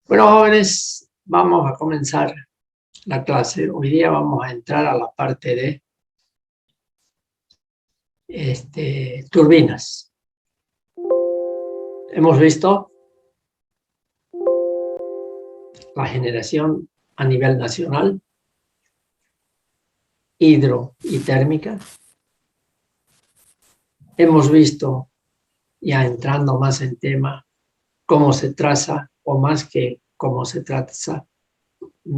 Bueno, jóvenes, vamos a comenzar la clase. Hoy día vamos a entrar a la parte de turbinas. Hemos visto la generación a nivel nacional, hidro y térmica. Hemos visto, ya entrando más en tema, cómo se traza, o más que cómo se traza,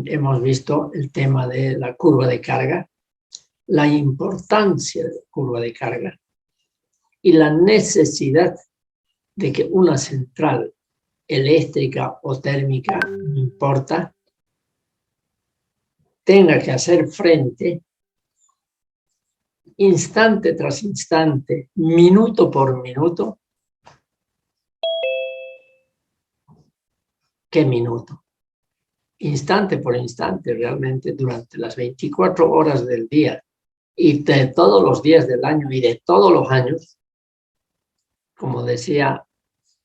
hemos visto el tema de la curva de carga, la importancia de la curva de carga y la necesidad de que una central eléctrica o térmica, no importa, tenga que hacer frente instante tras instante, minuto por minuto. ¿Qué minuto? Instante por instante, realmente durante las 24 horas del día y de todos los días del año y de todos los años. Como decía,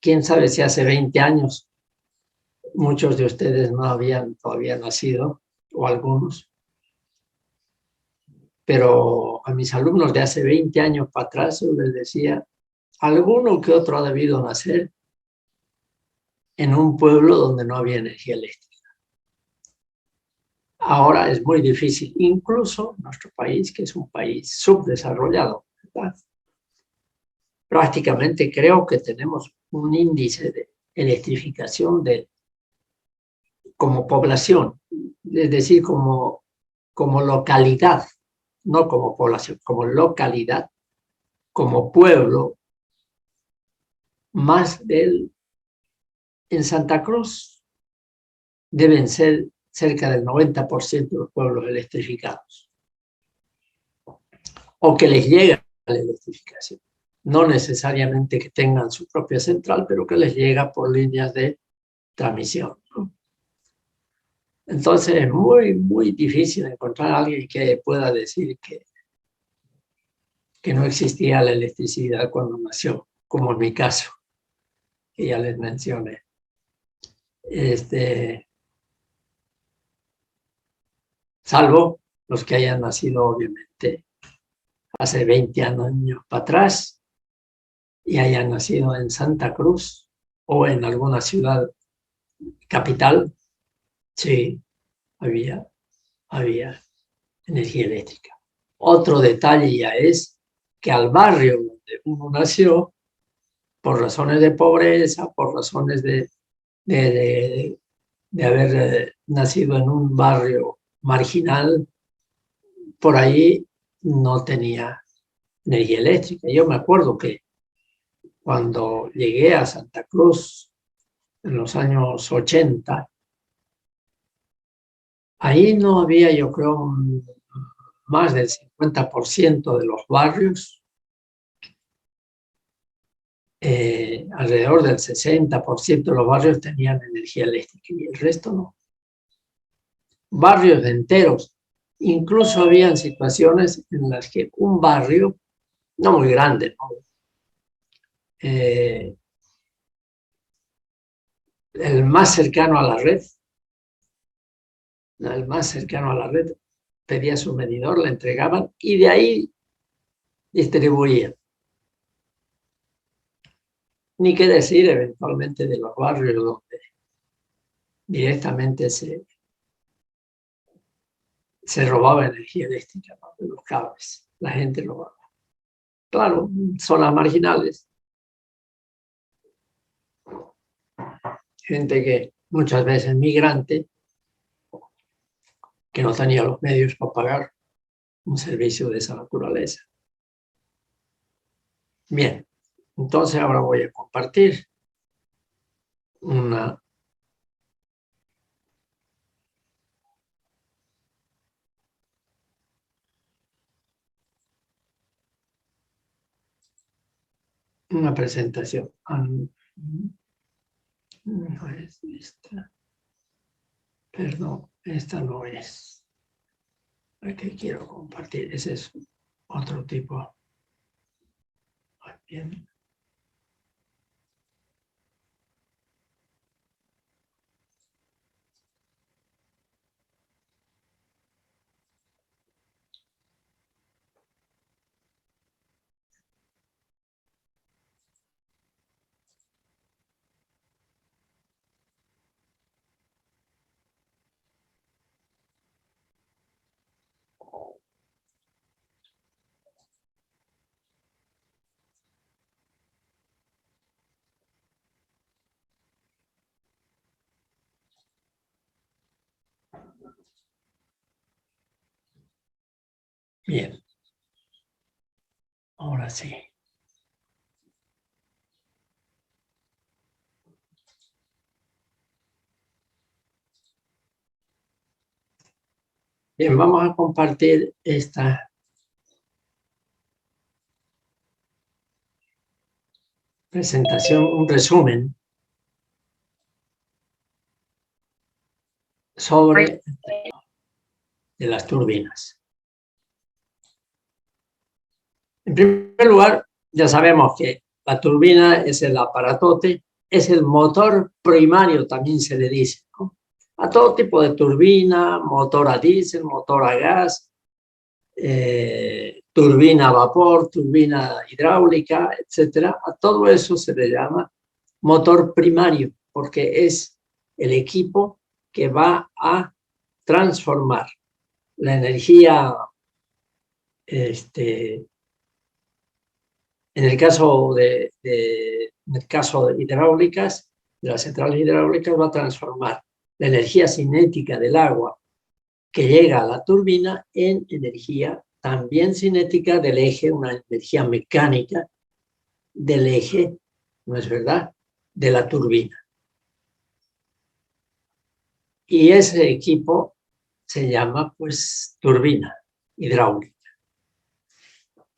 quién sabe si hace 20 años muchos de ustedes no habían todavía nacido, o algunos, pero a mis alumnos de hace 20 años para atrás yo les decía, alguno que otro ha debido nacer en un pueblo donde no había energía eléctrica. Ahora es muy difícil, incluso nuestro país, que es un país subdesarrollado, ¿verdad? Prácticamente creo que tenemos un índice de electrificación como población, es decir, como localidad, no como población, como localidad, como pueblo, más en Santa Cruz deben ser cerca del 90% de los pueblos electrificados, o que les llega la electrificación. No necesariamente que tengan su propia central, pero que les llega por líneas de transmisión, ¿no? Entonces es muy, muy difícil encontrar a alguien que pueda decir que no existía la electricidad cuando nació, como en mi caso, que ya les mencioné. Salvo los que hayan nacido, obviamente, hace 20 años para atrás y hayan nacido en Santa Cruz o en alguna ciudad capital. Sí, había energía eléctrica. Otro detalle ya es que al barrio donde uno nació, por razones de pobreza, por razones de haber nacido en un barrio marginal, por ahí no tenía energía eléctrica. Yo me acuerdo que cuando llegué a Santa Cruz en los años 80, ahí no había, yo creo, más del 50% de los barrios, alrededor del 60% de los barrios tenían energía eléctrica y el resto no. Barrios enteros. Incluso habían situaciones en las que un barrio, no muy grande, ¿no? El más cercano a la red, pedía su medidor, le entregaban y de ahí distribuían. Ni qué decir eventualmente de los barrios donde directamente se robaba energía eléctrica, ¿no? De los cables. La gente lo robaba. Claro, zonas marginales. Gente que muchas veces migrante, que no tenía los medios para pagar un servicio de esa naturaleza. Bien, entonces ahora voy a compartir una presentación. No es esta. Perdón, esta no es la que quiero compartir. Ese es otro tipo. Bien. Bien. Ahora sí. Bien, vamos a compartir esta presentación, un resumen sobre de las turbinas. En primer lugar, ya sabemos que la turbina es el aparatote, es el motor primario, también se le dice, ¿no? A todo tipo de turbina, motor a diésel, motor a gas, turbina a vapor, turbina hidráulica, etcétera. A todo eso se le llama motor primario, porque es el equipo que va a transformar la energía, en el caso de hidráulicas, de las centrales hidráulicas, va a transformar la energía cinética del agua que llega a la turbina en energía también cinética del eje, una energía mecánica del eje, ¿no es verdad?, de la turbina. Y ese equipo se llama, pues, turbina hidráulica.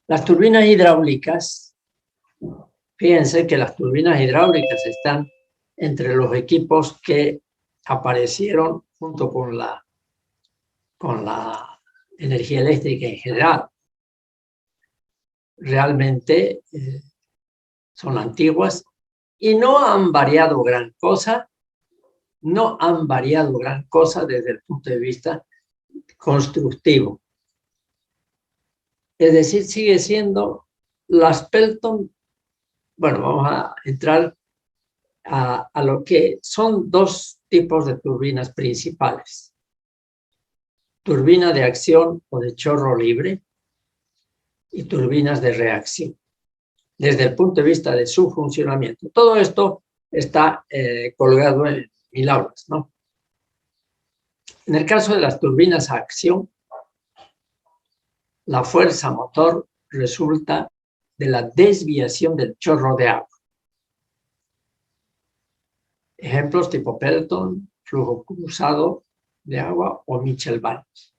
Las turbinas hidráulicas, fíjense que las turbinas hidráulicas están entre los equipos que aparecieron junto con la energía eléctrica en general. Realmente son antiguas y no han variado gran cosa, desde el punto de vista constructivo. Es decir, sigue siendo las Pelton. Bueno, vamos a entrar a lo que son dos tipos de turbinas principales. Turbina de acción o de chorro libre y turbinas de reacción, desde el punto de vista de su funcionamiento. Todo esto está colgado en 1000 aulas, ¿no? En el caso de las turbinas a acción, la fuerza motor resulta de la desviación del chorro de agua. Ejemplos tipo Pelton, flujo cruzado de agua o Mitchell-Balance.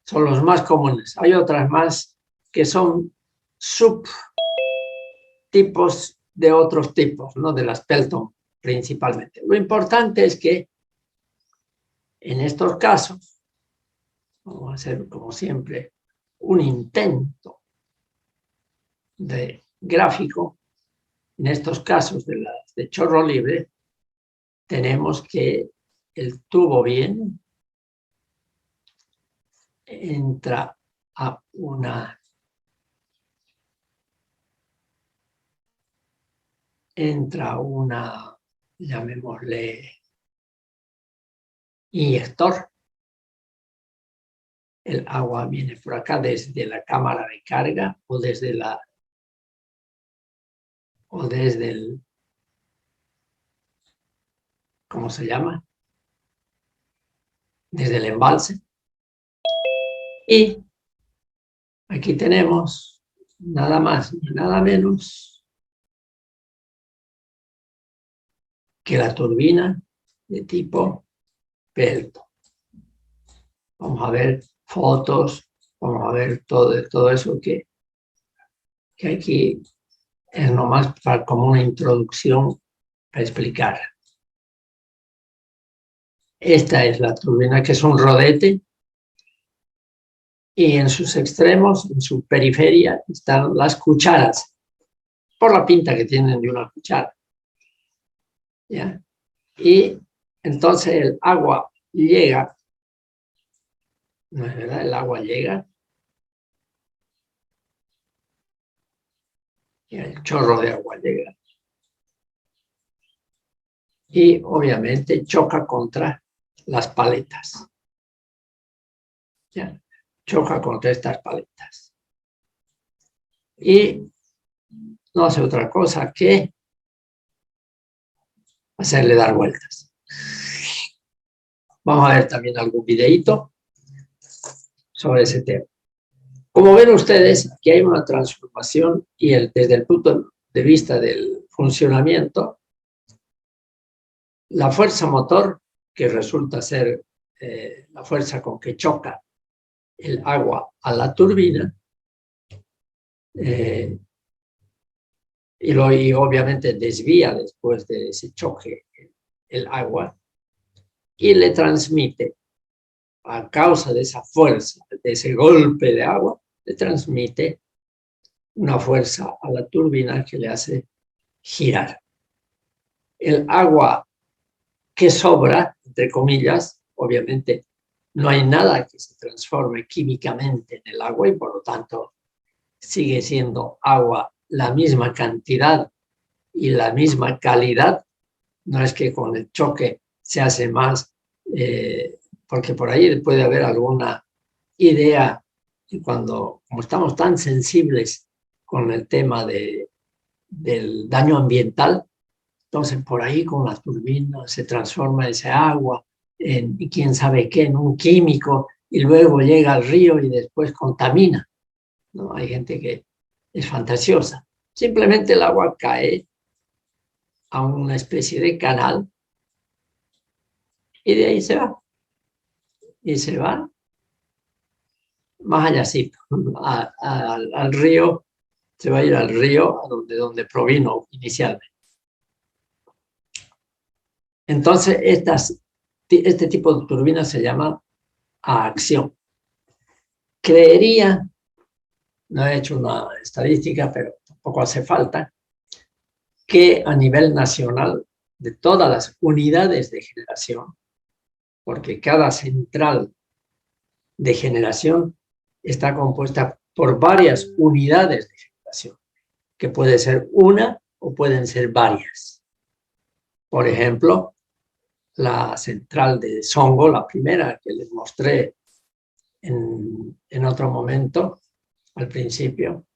Son los más comunes. Hay otras más que son subtipos de otros tipos, ¿no? De las Pelton principalmente. Lo importante es que en estos casos, vamos a hacer como siempre un intento de gráfico. En estos casos de las de chorro libre, tenemos que el tubo viene, entra a una, llamémosle, inyector. El agua viene por acá desde la cámara de carga o desde el, ¿cómo se llama? Desde el embalse. Y aquí tenemos nada más ni nada menos que la turbina de tipo Pelton. Vamos a ver fotos, vamos a ver todo eso que aquí es nomás como una introducción para explicar. Esta es la turbina, que es un rodete, y en sus extremos, en su periferia, están las cucharas, por la pinta que tienen de una cuchara. ¿Ya? Y entonces el agua llega, ¿no es verdad? El agua llega, y el chorro de agua llega. Y obviamente choca contra las paletas. ¿Ya? Choca contra estas paletas. Y no hace otra cosa que hacerle dar vueltas. Vamos a ver también algún videíto sobre ese tema. Como ven ustedes, aquí hay una transformación y desde el punto de vista del funcionamiento, la fuerza motor, que resulta ser la fuerza con que choca el agua a la turbina, y obviamente desvía después de ese choque el agua y le transmite, a causa de esa fuerza, de ese golpe de agua, le transmite una fuerza a la turbina que le hace girar. El agua que sobra, entre comillas, obviamente no hay nada que se transforme químicamente en el agua y por lo tanto sigue siendo agua la misma cantidad y la misma calidad. No es que con el choque se hace más, porque por ahí puede haber alguna idea y como estamos tan sensibles con el tema del daño ambiental, entonces por ahí con las turbinas se transforma ese agua en quién sabe qué, en un químico, y luego llega al río y después contamina, ¿no? Hay gente que es fantasiosa. Simplemente el agua cae a una especie de canal y de ahí se va. Y se va más allácito, al río, se va a ir al río a donde provino inicialmente. Entonces, este tipo de turbinas se llama a acción. Creería, no he hecho una estadística, pero tampoco hace falta, que a nivel nacional, de todas las unidades de generación, porque cada central de generación está compuesta por varias unidades de generación, que puede ser una o pueden ser varias. Por ejemplo, la central de Songo, la primera que les mostré en otro momento, al principio,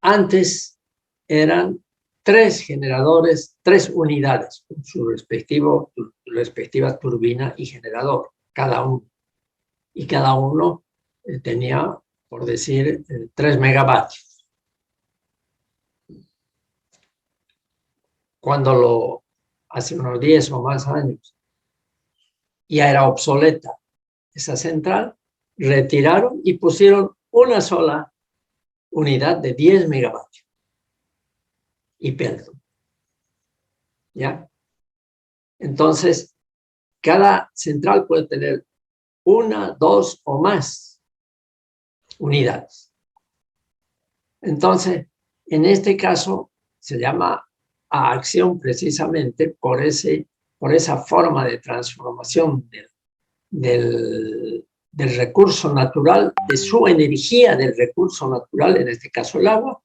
antes eran 3 generadores, 3 unidades, con su respectiva turbina y generador, cada uno. Y cada uno tenía, por decir, 3 megavatios. Cuando hace unos 10 o más años ya era obsoleta esa central, retiraron y pusieron una sola unidad de 10 megavatios y Pelton. ¿Ya? Entonces, cada central puede tener 1, 2 o más unidades. Entonces, en este caso, se llama a acción precisamente por esa forma de transformación del recurso natural, de su energía del recurso natural, en este caso el agua,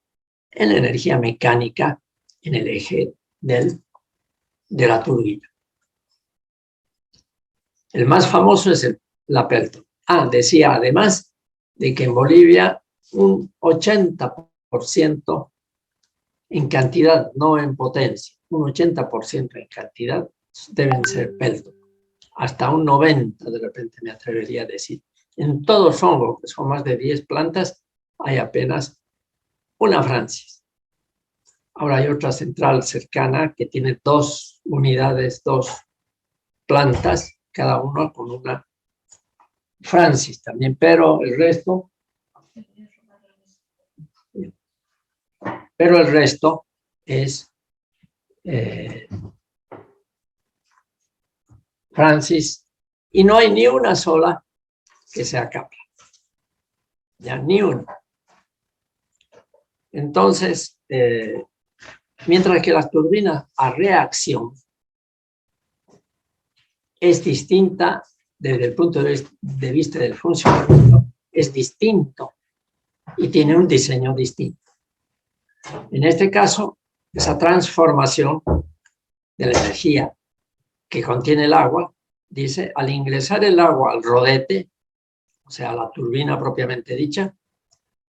en la energía mecánica en el eje de la turbina. El más famoso es la Pelton. Decía además de que en Bolivia un 80% en cantidad, no en potencia, un 80% en cantidad deben ser Pelton. Hasta un 90% de repente me atrevería a decir. En todo Songo, que son más de 10 plantas, hay apenas una Francis. Ahora hay otra central cercana que tiene 2 unidades, 2 plantas, cada uno con una Francis también, pero el resto es Francis, y no hay ni una sola que sea Kaplan. Ya, ni una. Entonces, mientras que las turbinas a reacción es distinta desde el punto de vista del funcionamiento, es distinto y tiene un diseño distinto. En este caso, esa transformación de la energía que contiene el agua, dice, al ingresar el agua al rodete, o sea, la turbina propiamente dicha,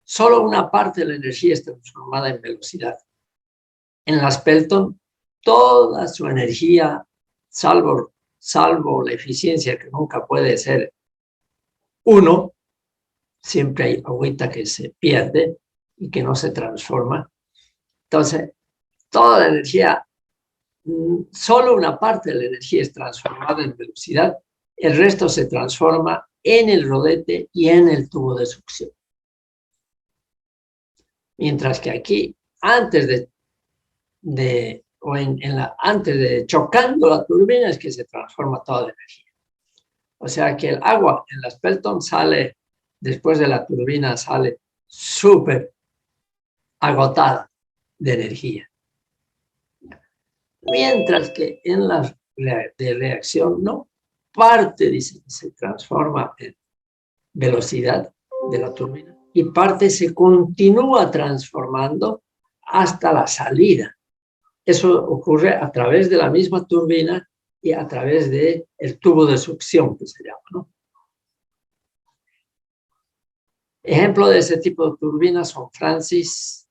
solo una parte de la energía es transformada en velocidad. En las Pelton, toda su energía, salvo la eficiencia que nunca puede ser 1, siempre hay agüita que se pierde y que no se transforma. Entonces, toda la energía, solo una parte de la energía es transformada en velocidad, el resto se transforma en el rodete y en el tubo de succión. Mientras que aquí, antes antes de chocando la turbina, es que se transforma toda la energía. O sea que el agua en las Pelton sale, después de la turbina, sale súper agotada de energía. Mientras que en la de reacción, no, parte, dice, se transforma en velocidad de la turbina y parte se continúa transformando hasta la salida. Eso ocurre a través de la misma turbina y a través del tubo de succión, que se llama, ¿no? Ejemplo de ese tipo de turbinas son Francis,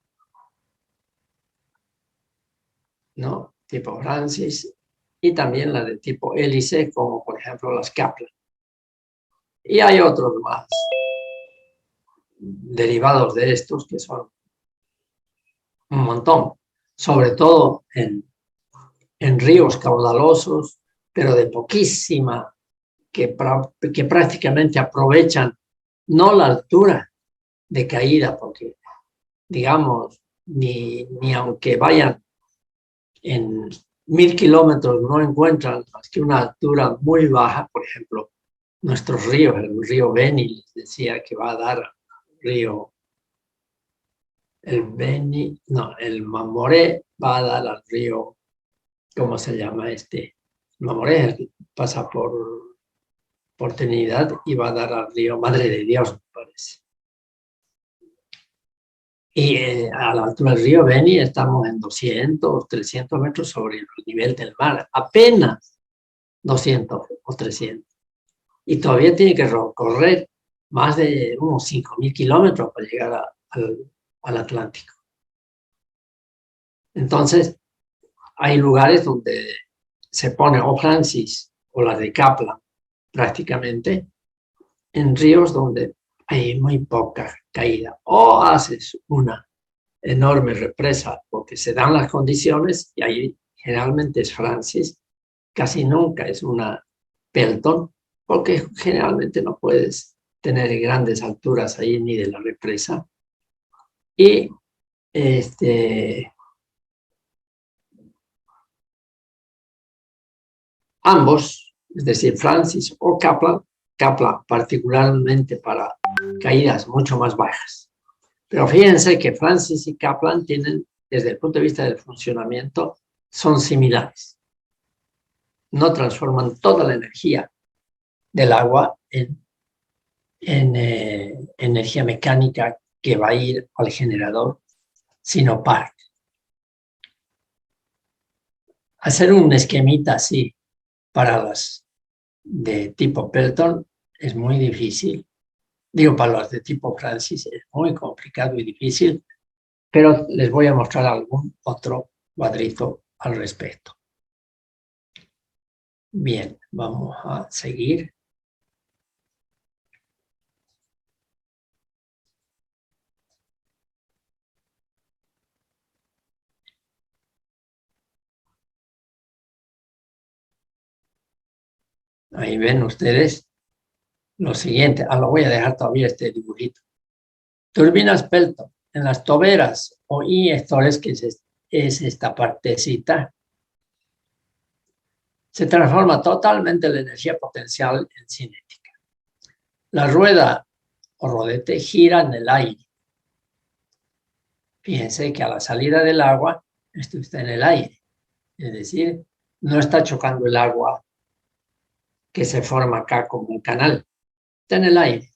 ¿no? Tipo Francis, y también la de tipo hélice, como por ejemplo las Kaplan. Y hay otros más derivados de estos que son un montón, sobre todo en ríos caudalosos, pero de poquísima, que prácticamente aprovechan no la altura de caída, porque digamos, ni aunque vayan en 1000 kilómetros no encuentran más que una altura muy baja. Por ejemplo, nuestros ríos, el río Beni, les decía que va a dar el Mamoré va a dar al río, ¿cómo se llama este? Mamoré pasa por Trinidad y va a dar al río Madre de Dios, me parece. Y a la altura del río Beni estamos en 200, 300 metros sobre el nivel del mar, apenas 200 o 300. Y todavía tiene que recorrer más de unos 5000 kilómetros para llegar al Atlántico. Entonces, hay lugares donde se pone o Francis o la de Kaplan, prácticamente, en ríos donde hay muy poca caída. O haces una enorme represa porque se dan las condiciones, y ahí generalmente es Francis, casi nunca es una Pelton, porque generalmente no puedes tener grandes alturas ahí ni de la represa. Y ambos, es decir, Francis o Kaplan particularmente para caídas mucho más bajas. Pero fíjense que Francis y Kaplan tienen, desde el punto de vista del funcionamiento, son similares. No transforman toda la energía del agua en energía mecánica que va a ir al generador, sino parte. Hacer un esquemita así para las de tipo Pelton es muy difícil. Digo, para las de tipo Francis es muy complicado y difícil, pero les voy a mostrar algún otro cuadrito al respecto. Bien, vamos a seguir. Ahí ven ustedes lo siguiente. Lo voy a dejar todavía este dibujito. Turbinas Pelton en las toberas o inyectores, que es esta partecita, se transforma totalmente la energía potencial en cinética. La rueda o rodete gira en el aire. Fíjense que a la salida del agua, esto está en el aire. Es decir, no está chocando el agua que se forma acá como un canal. Está en el aire.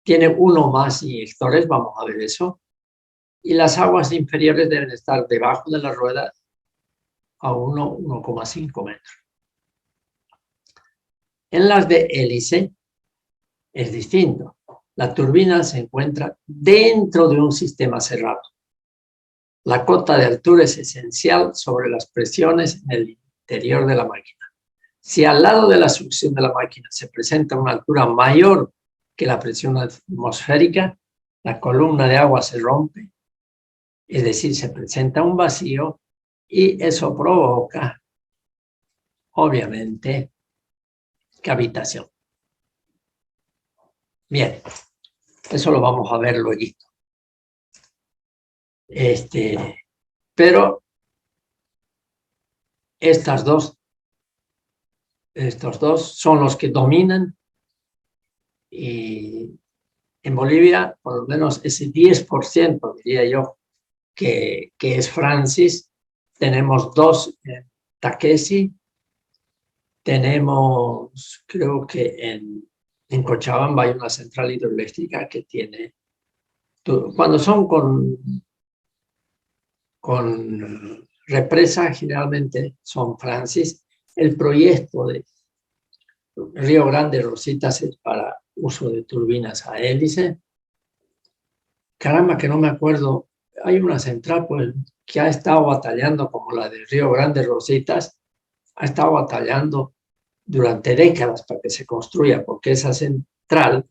Tiene uno más inyectores, vamos a ver eso. Y las aguas inferiores deben estar debajo de la rueda a 1,5 metros. En las de hélice es distinto. La turbina se encuentra dentro de un sistema cerrado. La cota de altura es esencial sobre las presiones en el interior de la máquina. Si al lado de la succión de la máquina se presenta una altura mayor que la presión atmosférica, la columna de agua se rompe, es decir, se presenta un vacío y eso provoca, obviamente, cavitación. Bien, eso lo vamos a ver luego. Pero estos dos son los que dominan, y en Bolivia, por lo menos ese 10%, diría yo, que es Francis. Tenemos dos en Taquesi, tenemos, creo que en Cochabamba hay una central hidroeléctrica que tiene, cuando son con represa, generalmente son Francis. El proyecto de Río Grande Rositas es para uso de turbinas a hélice. Caramba, que no me acuerdo. Hay una central pues, que ha estado batallando, como la de Río Grande Rositas, ha estado batallando durante décadas para que se construya, porque esa central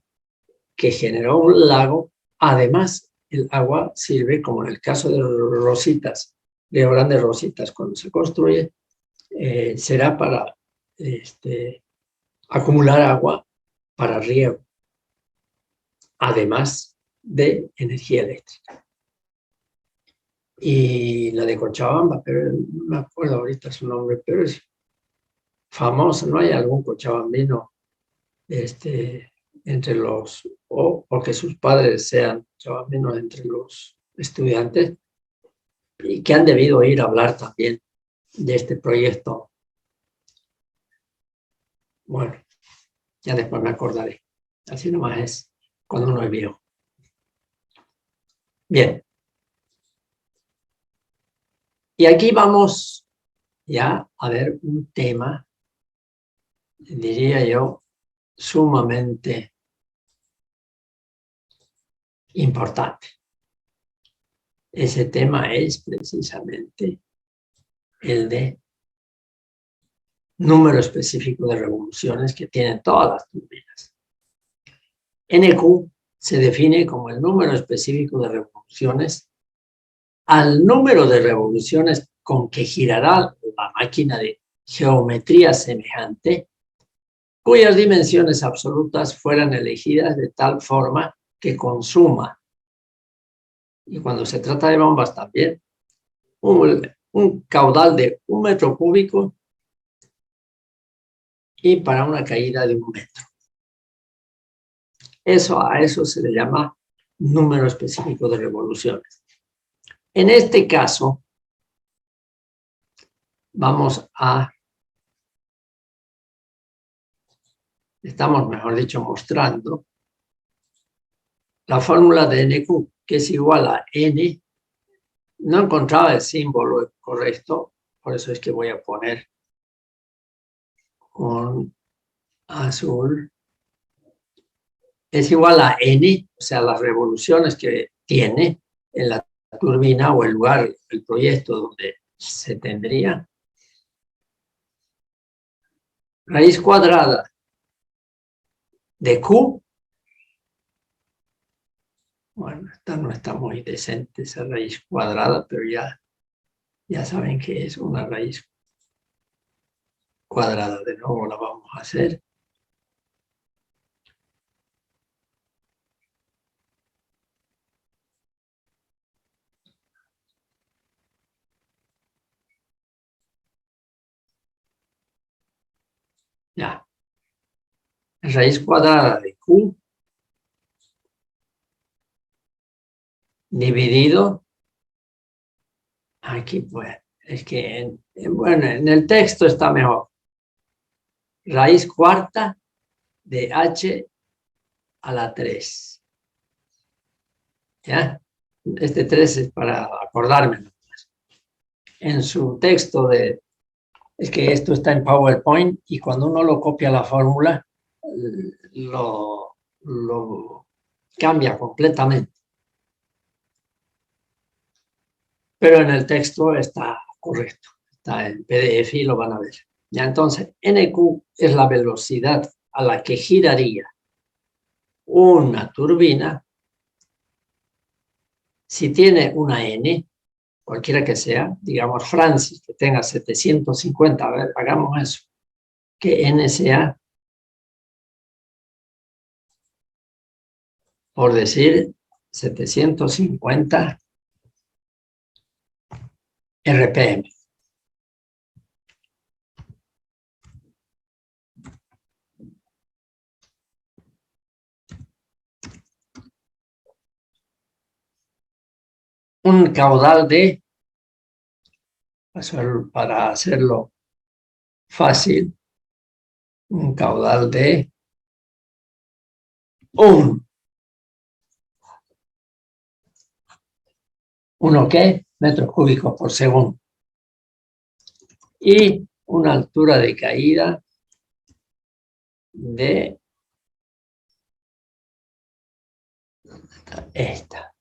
que generó un lago, además el agua sirve, como en el caso de Rositas, Río Grande Rositas, cuando se construye, será para acumular agua para riego, además de energía eléctrica. Y la de Cochabamba, pero no me acuerdo ahorita su nombre, pero es famosa. ¿No hay algún cochabambino entre los, o que sus padres sean cochabambinos entre los estudiantes, y que han debido ir a hablar también de este proyecto? Bueno, ya después me acordaré. Así nomás es cuando uno es viejo. Bien. Y aquí vamos ya a ver un tema, diría yo, sumamente importante. Ese tema es precisamente el de número específico de revoluciones que tienen todas las turbinas. NQ se define como el número específico de revoluciones al número de revoluciones con que girará la máquina de geometría semejante, cuyas dimensiones absolutas fueran elegidas de tal forma que consuma, y cuando se trata de bombas también, un caudal de 1 metro cúbico y para una caída de 1 metro. A eso se le llama número específico de revoluciones. En este caso, estamos, mejor dicho, mostrando la fórmula de NQ, que es igual a N. No encontraba el símbolo correcto, por eso es que voy a poner con azul. Es igual a N, o sea, las revoluciones que tiene en la turbina o el lugar, el proyecto donde se tendría, raíz cuadrada de Q. Bueno, esta no está muy decente, esa raíz cuadrada, pero ya saben que es una raíz cuadrada. De nuevo la vamos a hacer. Ya. Raíz cuadrada de Q dividido, aquí pues, es que, bueno, en el texto está mejor. Raíz cuarta de H a la 3. ¿Ya? Este 3 es para acordarme. En su texto es que esto está en PowerPoint y cuando uno lo copia la fórmula, lo cambia completamente. Pero en el texto está correcto, está en PDF y lo van a ver. Ya, entonces, NQ es la velocidad a la que giraría una turbina, si tiene una N, cualquiera que sea, digamos Francis, que tenga 750, a ver, hagamos eso, que N sea, por decir, 750 RPM. Un caudal de, para hacerlo fácil, un caudal de 1 ¿qué? Metros cúbicos por segundo. Y una altura de caída de esta.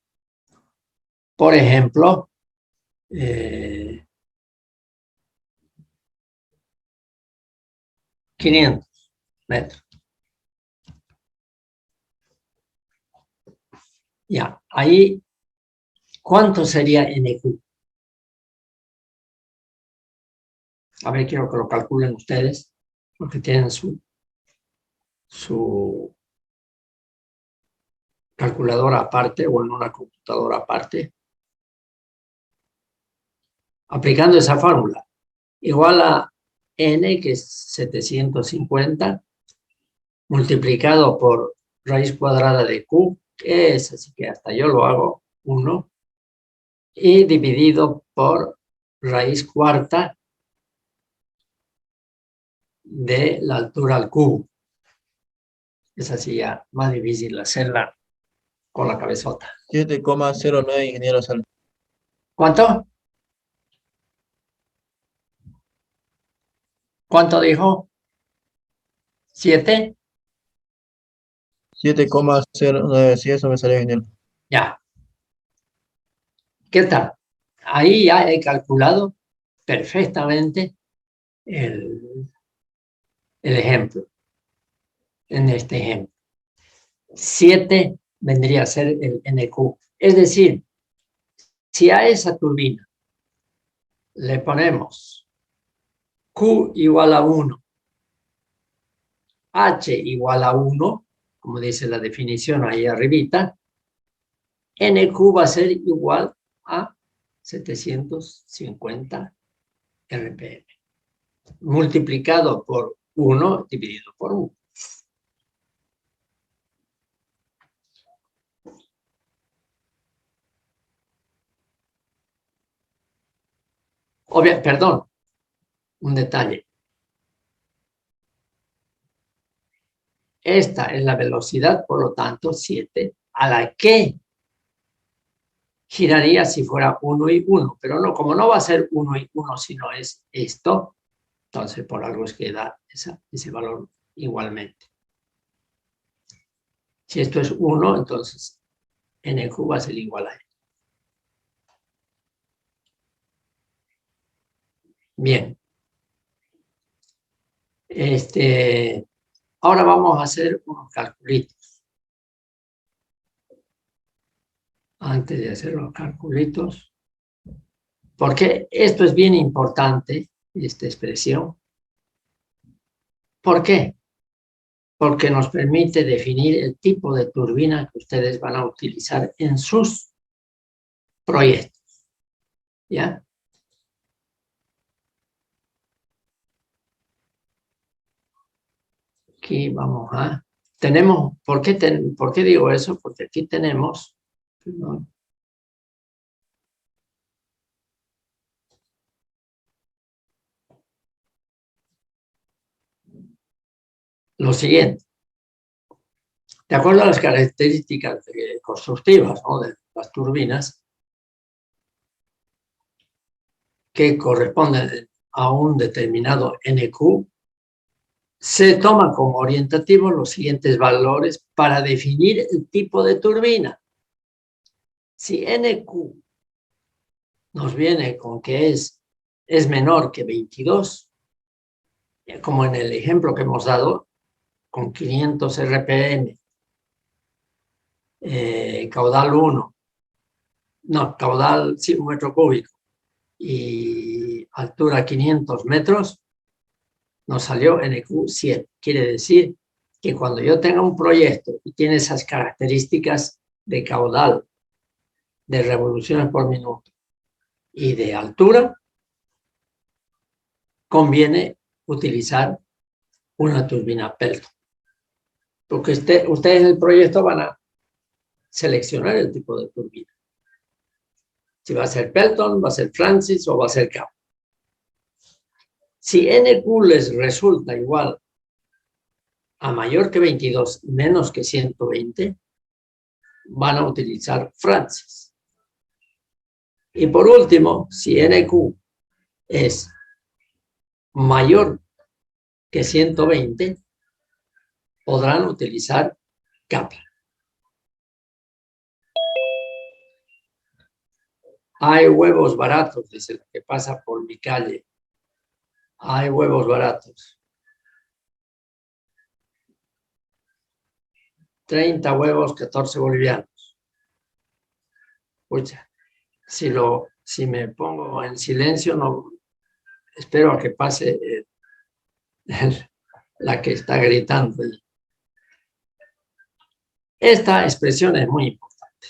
Por ejemplo, 500 metros. Ya, ahí, ¿cuánto sería NQ? A ver, quiero que lo calculen ustedes, porque tienen su calculadora aparte o en una computadora aparte. Aplicando esa fórmula, igual a N, que es 750, multiplicado por raíz cuadrada de Q, que es, así que hasta yo lo hago, 1, y dividido por raíz cuarta de la altura al cubo. Es así ya más difícil hacerla con la cabezota. 7,09, ingeniero Sal. ¿Cuánto? ¿Cuánto dijo? ¿7? 7,09, sí, eso me salió, ingeniero. Ya. ¿Qué tal? Ahí ya he calculado perfectamente el ejemplo. En este ejemplo, 7 vendría a ser el NQ. Es decir, si a esa turbina le ponemos Q igual a 1, H igual a 1, como dice la definición ahí arribita, NQ va a ser igual a 750 RPM, multiplicado por 1 dividido por 1. Perdón, un detalle. Esta es la velocidad, por lo tanto, 7, a la que giraría si fuera 1 y 1, pero no, como no va a ser 1 y 1, sino es esto, entonces por algo es que da ese valor igualmente. Si esto es 1, entonces NQ va a ser igual a esto. Bien. Ahora vamos a hacer unos calculitos. Antes de hacer los calculitos, porque esto es bien importante, esta expresión. ¿Por qué? Porque nos permite definir el tipo de turbina que ustedes van a utilizar en sus proyectos. ¿Ya? Aquí vamos a... Tenemos, ¿por qué digo eso? Porque aquí tenemos... Perdón, lo siguiente. De acuerdo a las características constructivas, ¿no?, de las turbinas, que corresponden a un determinado NQ, se toman como orientativos los siguientes valores para definir el tipo de turbina. Si NQ nos viene con que es menor que 22, como en el ejemplo que hemos dado, con 500 RPM caudal 1, no, caudal, sí, 1 metro cúbico y altura 500 metros, nos salió NQ 7. Quiere decir que cuando yo tenga un proyecto y tiene esas características de caudal, de revoluciones por minuto y de altura, conviene utilizar una turbina Pelton. Porque ustedes en el proyecto van a seleccionar el tipo de turbina. Si va a ser Pelton, va a ser Francis o va a ser Cap. Si NQ les resulta igual a mayor que 22 y menos que 120, van a utilizar Francis. Y por último, si NQ es mayor que 120, podrán utilizar Kaplan. Hay huevos baratos, dice la que pasa por mi calle. Hay huevos baratos. 30 huevos, 14 bolivianos. Escucha, si me pongo en silencio, no espero a que pase la que está gritando. Esta expresión es muy importante.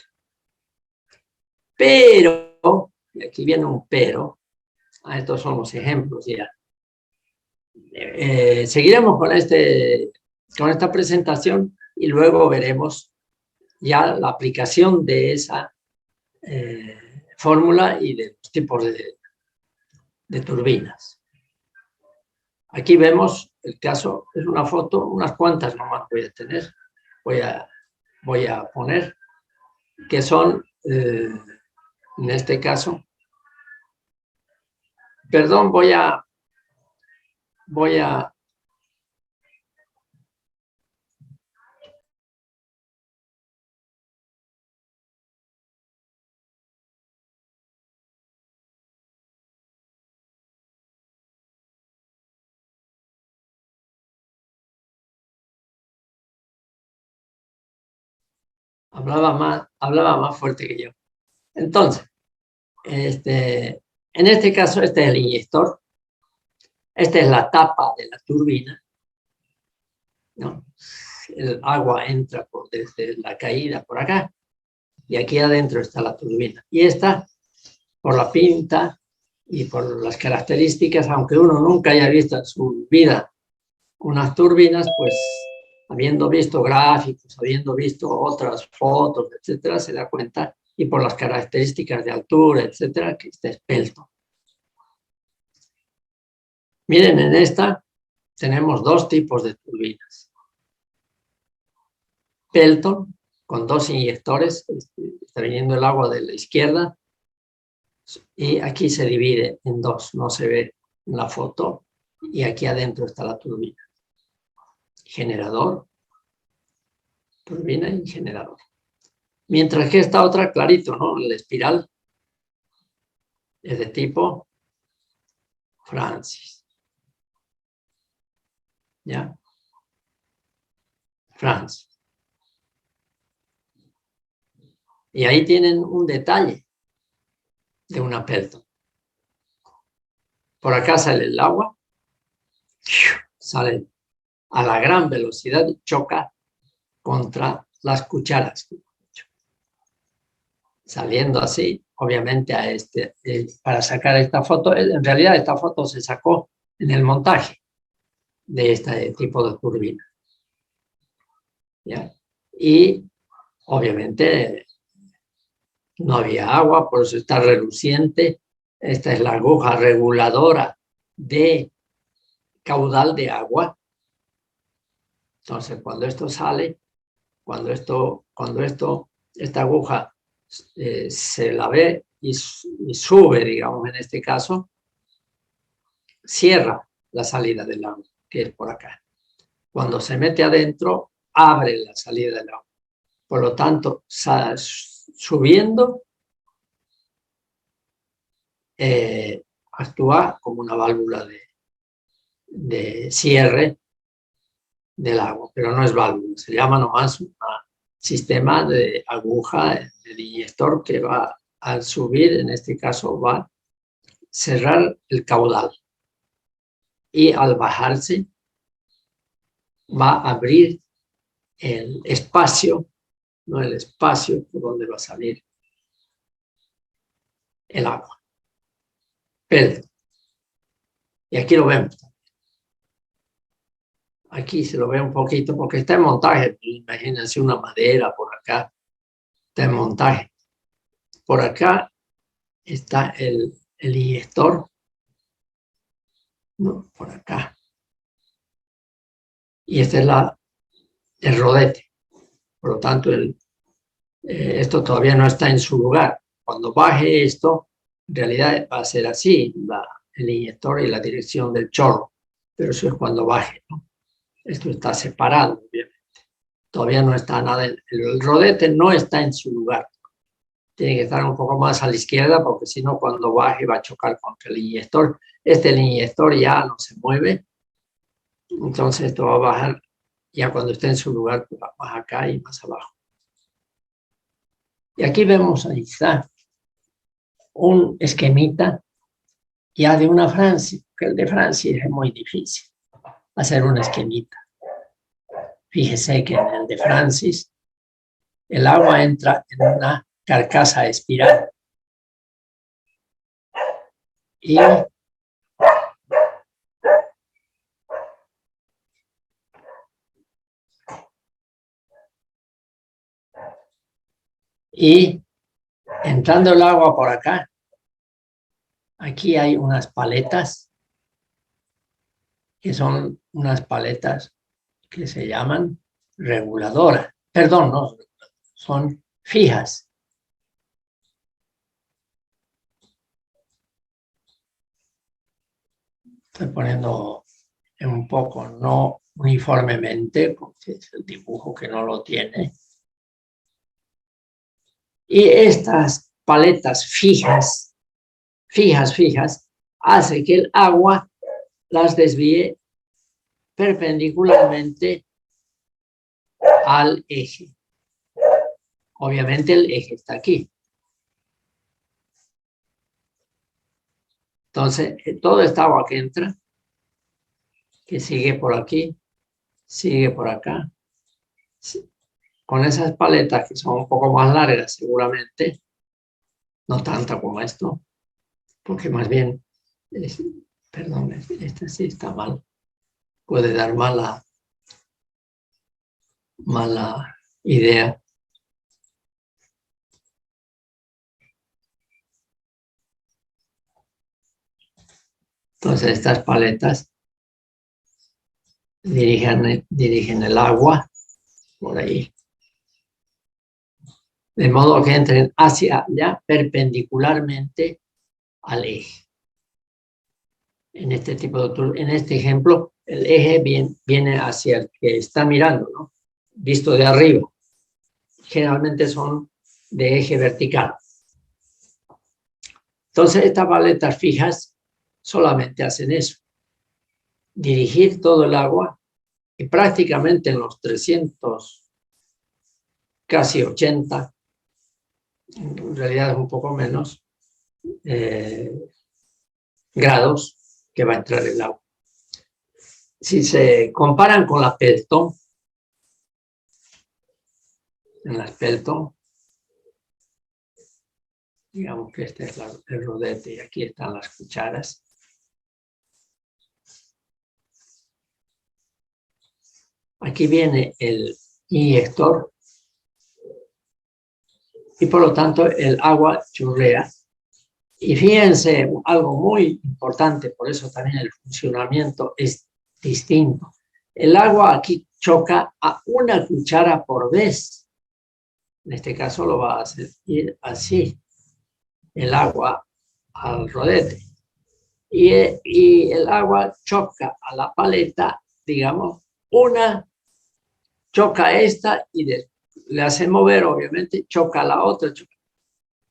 Pero, y aquí viene un pero, estos son los ejemplos ya. Seguiremos con esta presentación y luego veremos ya la aplicación de esa fórmula y de los tipos de turbinas. Aquí vemos el caso, es una foto, unas cuantas nomás voy a tener, voy a poner, que son, en este caso, perdón, voy a hablaba más fuerte que yo. Entonces, en este caso, este es el inyector, esta es la tapa de la turbina, ¿no? El agua entra desde la caída por acá y aquí adentro está la turbina. Y esta, por la pinta y por las características, aunque uno nunca haya visto en su vida unas turbinas, pues habiendo visto gráficos, habiendo visto otras fotos, etcétera, se da cuenta, y por las características de altura, etcétera, que este es Pelton. Miren, en esta tenemos dos tipos de turbinas. Pelton, con dos inyectores, está viniendo el agua de la izquierda, y aquí se divide en dos, no se ve en la foto, y aquí adentro está la turbina. Generador, turbina y generador. Mientras que esta otra, clarito, ¿no? La espiral es de tipo Francis. ¿Ya? Francis. Y ahí tienen un detalle de una Pelton. Por acá sale el agua, sale a la gran velocidad y choca contra las cucharas. Saliendo así, obviamente, para sacar esta foto, en realidad esta foto se sacó en el montaje de este tipo de turbina. ¿Ya? Y obviamente no había agua, por eso está reluciente. Esta es la aguja reguladora de caudal de agua. Entonces, cuando esto sale, esta aguja se la ve y sube, digamos, en este caso, cierra la salida del agua, que es por acá. Cuando se mete adentro, abre la salida del agua. Por lo tanto, subiendo, actúa como una válvula de cierre del agua, pero no es válvula, se llama nomás sistema de aguja del inyector que va al subir, en este caso va a cerrar el caudal y al bajarse va a abrir el espacio, no el espacio por donde va a salir el agua. Pero, y aquí lo vemos. Aquí se lo ve un poquito porque está en montaje. Imagínense una madera por acá. Está en montaje. Por acá está el inyector. No, por acá. Y este es el rodete. Por lo tanto, esto todavía no está en su lugar. Cuando baje esto, en realidad va a ser así, el inyector y la dirección del chorro. Pero eso es cuando baje, ¿no? Esto está separado, obviamente. Todavía no está nada. El rodete no está en su lugar. Tiene que estar un poco más a la izquierda porque si no, cuando baje va a chocar contra el inyector. El inyector ya no se mueve. Entonces esto va a bajar. Ya cuando esté en su lugar, pues va más acá y más abajo. Y aquí vemos, ahí está, un esquemita ya de una Francis, que el de Francis es muy difícil hacer un esquemita. Fíjese que en el de Francis el agua entra en una carcasa espiral y entrando el agua por acá, aquí hay unas paletas que son unas paletas que se llaman reguladoras. Perdón, no, son fijas. Estoy poniendo un poco, no uniformemente, porque es el dibujo que no lo tiene. Y estas paletas fijas, hace que el agua las desvíe perpendicularmente al eje. Obviamente el eje está aquí. Entonces, toda esta agua que entra, que sigue por aquí, sigue por acá, con esas paletas que son un poco más largas seguramente, no tanto como esto, porque más bien, perdón, esta sí está mal, puede dar mala idea. Entonces estas paletas dirigen el agua por ahí, de modo que entren hacia allá perpendicularmente al eje. En este ejemplo, el eje viene hacia el que está mirando, ¿no? Visto de arriba. Generalmente son de eje vertical. Entonces estas paletas fijas solamente hacen eso. Dirigir todo el agua y prácticamente en los 300, casi 80, en realidad es un poco menos, grados que va a entrar el agua. Si se comparan con la Pelton, en la Pelton, digamos que este es el rodete y aquí están las cucharas. Aquí viene el inyector y por lo tanto el agua chorrea. Y fíjense, algo muy importante, por eso también el funcionamiento es distinto. El agua aquí choca a una cuchara por vez. En este caso lo va a hacer ir así, el agua al rodete. Y el agua choca a la paleta, digamos, choca esta y le hace mover, obviamente, choca a la otra,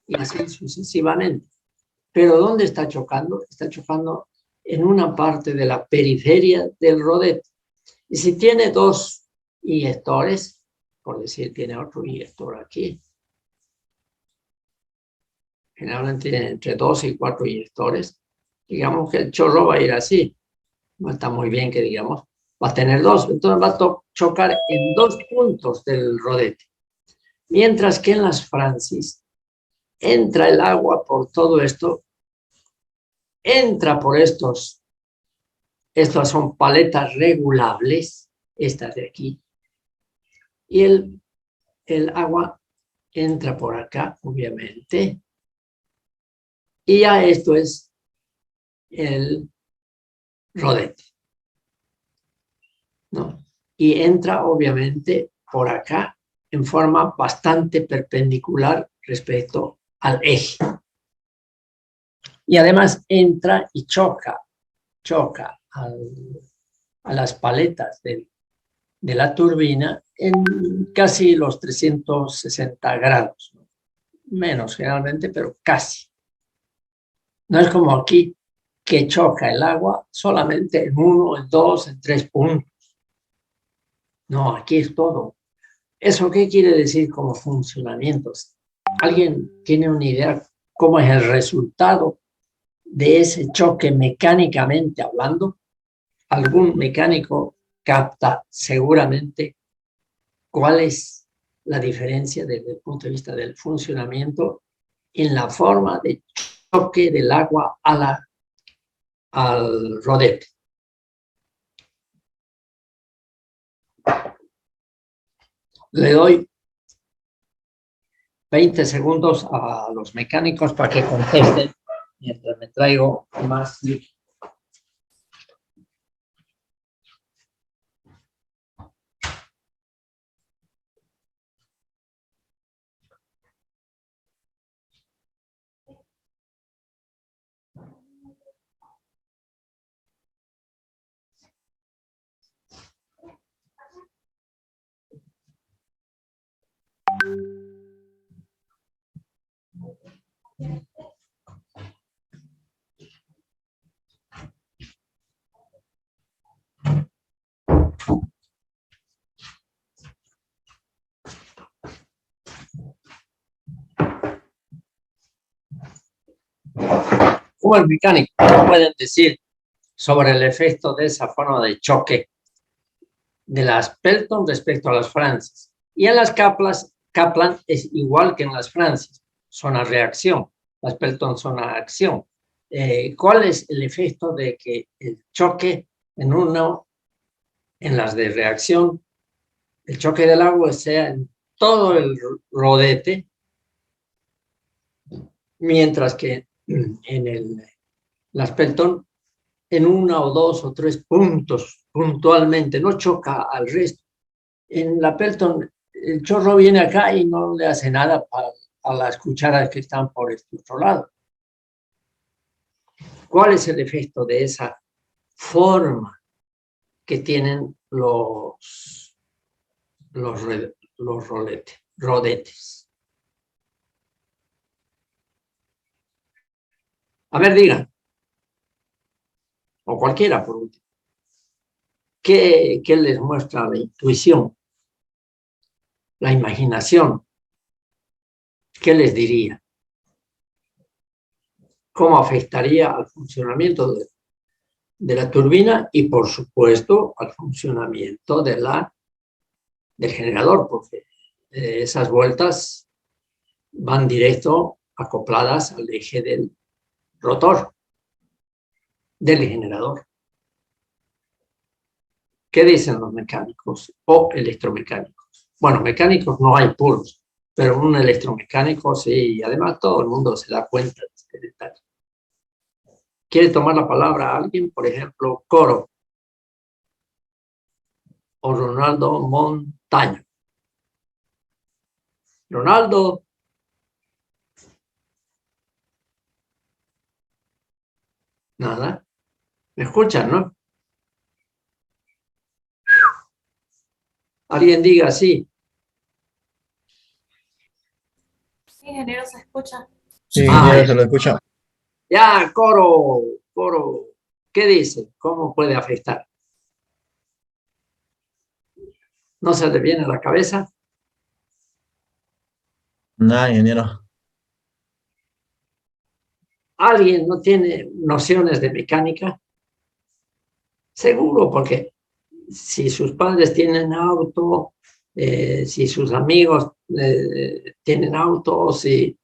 y así sucesivamente. Pero ¿dónde está chocando? Está chocando en una parte de la periferia del rodete. Y si tiene dos inyectores, por decir, tiene otro inyector aquí. Generalmente tiene entre 2 y 4 inyectores. Digamos que el chorro va a ir así. No está muy bien que digamos. Va a tener 2. Entonces va a chocar en 2 puntos del rodete. Mientras que en las Francis entra el agua por todo esto. Entra por estas son paletas regulables. Estas de aquí. Y el agua entra por acá, obviamente. Y ya esto es el rodete, ¿no? Y entra, obviamente, por acá en forma bastante perpendicular respecto al eje. Y además entra y choca a las paletas de la turbina en casi los 360 grados, ¿no? Menos generalmente, pero casi. No es como aquí, que choca el agua solamente en 1, en 2, en 3 puntos. No, aquí es todo. ¿Eso qué quiere decir como funcionamientos? ¿Alguien tiene una idea cómo es el resultado de ese choque mecánicamente hablando? Algún mecánico capta seguramente cuál es la diferencia desde el punto de vista del funcionamiento en la forma de choque del agua al rodete. Le doy 20 segundos a los mecánicos para que contesten mientras me traigo más líquido. ¿Cómo el mecánico pueden decir sobre el efecto de esa forma de choque de las Pelton respecto a las Francis? Y en las Kaplan es igual que en las Francis, son a reacción, las Pelton son a acción. ¿Cuál es el efecto de que el choque en las de reacción, el choque del agua sea en todo el rodete, mientras que en las Pelton en 1 o 2 o 3 puntos puntualmente, no choca al resto? En la Pelton el chorro viene acá y no le hace nada a las cucharas que están por este otro lado. ¿Cuál es el efecto de esa forma que tienen los rodetes? A ver, digan, o cualquiera por último. ¿Qué les muestra la intuición, la imaginación? ¿Qué les diría? ¿Cómo afectaría al funcionamiento de la turbina y, por supuesto, al funcionamiento del generador? Porque esas vueltas van directo acopladas al eje del rotor del generador. ¿Qué dicen los mecánicos o electromecánicos? Bueno, mecánicos no hay puros, pero un electromecánico sí, y además todo el mundo se da cuenta de este detalle. ¿Quiere tomar la palabra alguien? Por ejemplo, Coro o Ronaldo Montaño. Ronaldo. Nada. ¿Me escuchan, no? Alguien diga sí. Sí, ingeniero, se escucha. Sí, ingeniero, se lo escucha. Ya, Coro, ¿qué dice? ¿Cómo puede afectar? ¿No se le viene a la cabeza? Nada, ingeniero. ¿Alguien no tiene nociones de mecánica? Seguro, porque si sus padres tienen auto, si sus amigos tienen auto, si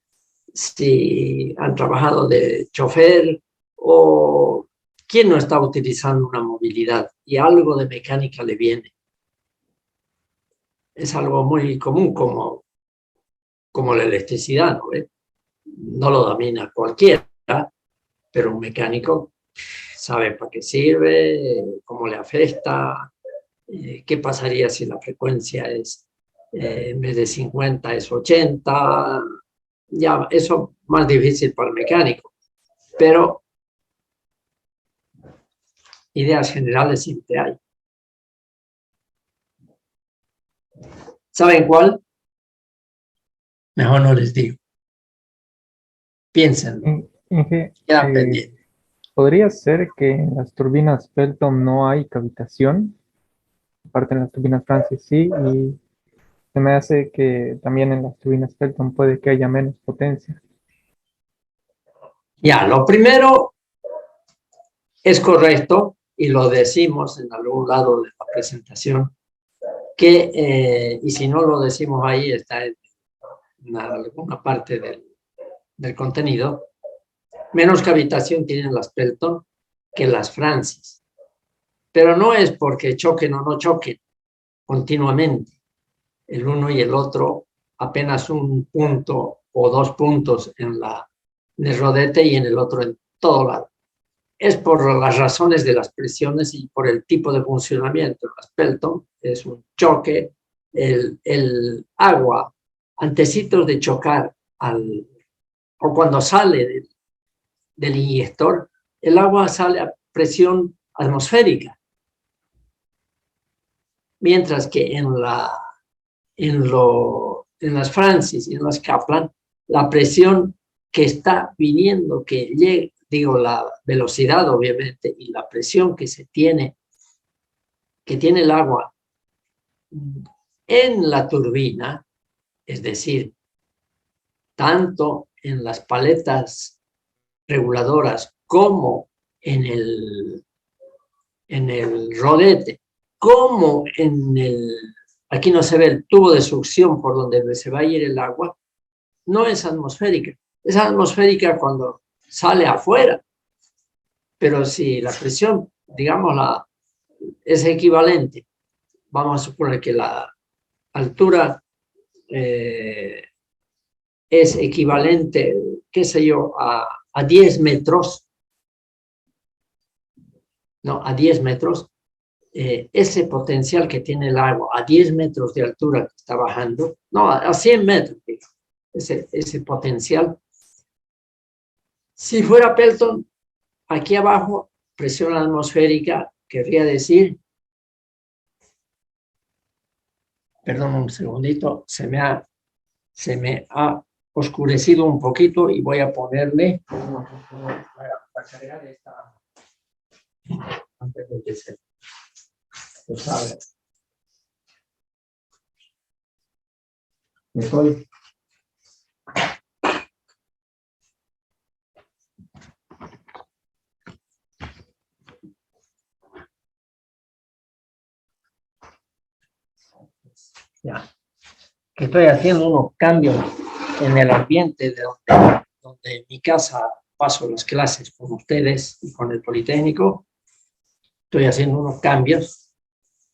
han trabajado de chofer, o quién no está utilizando una movilidad y algo de mecánica le viene. Es algo muy común como la electricidad, ¿no? No lo domina cualquiera, pero un mecánico sabe para qué sirve, cómo le afecta, qué pasaría si la frecuencia es, en vez de 50 es 80, ya eso más difícil para el mecánico, pero ideas generales siempre hay. ¿Saben cuál? Mejor no les digo. Piénsenlo, Inge, quedan pendientes. ¿podría ser que en las turbinas Pelton no hay cavitación? Aparte en las turbinas Francis sí, y se me hace que también en las turbinas Pelton puede que haya menos potencia. Ya, lo primero es correcto, y lo decimos en algún lado de la presentación, que, y si no lo decimos ahí, está en alguna parte del contenido, menos cavitación tienen las Pelton que las Francis. Pero no es porque choquen o no choquen continuamente. El uno y el otro apenas un punto o 2 puntos en el rodete y en el otro en todo lado. Es por las razones de las presiones y por el tipo de funcionamiento. Las Pelton es un choque, el agua, antecitos de chocar o cuando sale del inyector, el agua sale a presión atmosférica, mientras que en las Francis y en las Kaplan, la presión que está viniendo, que llega, digo, la velocidad obviamente y la presión que tiene el agua en la turbina, es decir, tanto en las paletas reguladoras como en el rodete, como aquí no se ve el tubo de succión por donde se va a ir el agua, no es atmosférica. Es atmosférica cuando sale afuera, pero si la presión, digamos, es equivalente, vamos a suponer que la altura es equivalente, qué sé yo, a 10 metros, no, a 10 metros, ese potencial que tiene el agua a 10 metros de altura que está bajando, no, a 100 metros, ese potencial, si fuera Pelton, aquí abajo, presión atmosférica, querría decir, perdón un segundito, se me ha oscurecido un poquito y voy a ponerle, para cargar esta, antes de que se sabe. Estoy. Ya. Que estoy haciendo unos cambios en el ambiente donde en mi casa paso las clases con ustedes y con el Politécnico. Estoy haciendo unos cambios.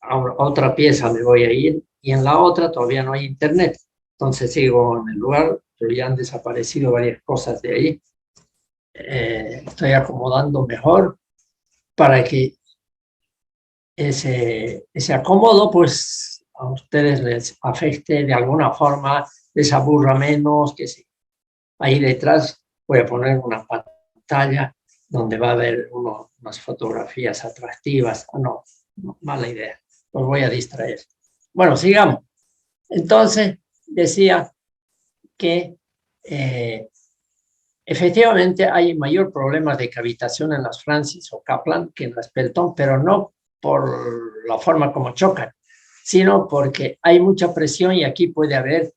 A otra pieza me voy a ir y en la otra todavía no hay internet. Entonces sigo en el lugar, pero ya han desaparecido varias cosas de ahí. Estoy acomodando mejor para que ese acomodo pues a ustedes les afecte de alguna forma, les aburra menos, que sí. Ahí detrás voy a poner una pantalla donde va a haber unas fotografías atractivas. No, mala idea, los voy a distraer. Bueno, sigamos. Entonces, decía que efectivamente hay mayor problemas de cavitación en las Francis o Kaplan que en las Pelton, pero no por la forma como chocan, sino porque hay mucha presión y aquí puede haber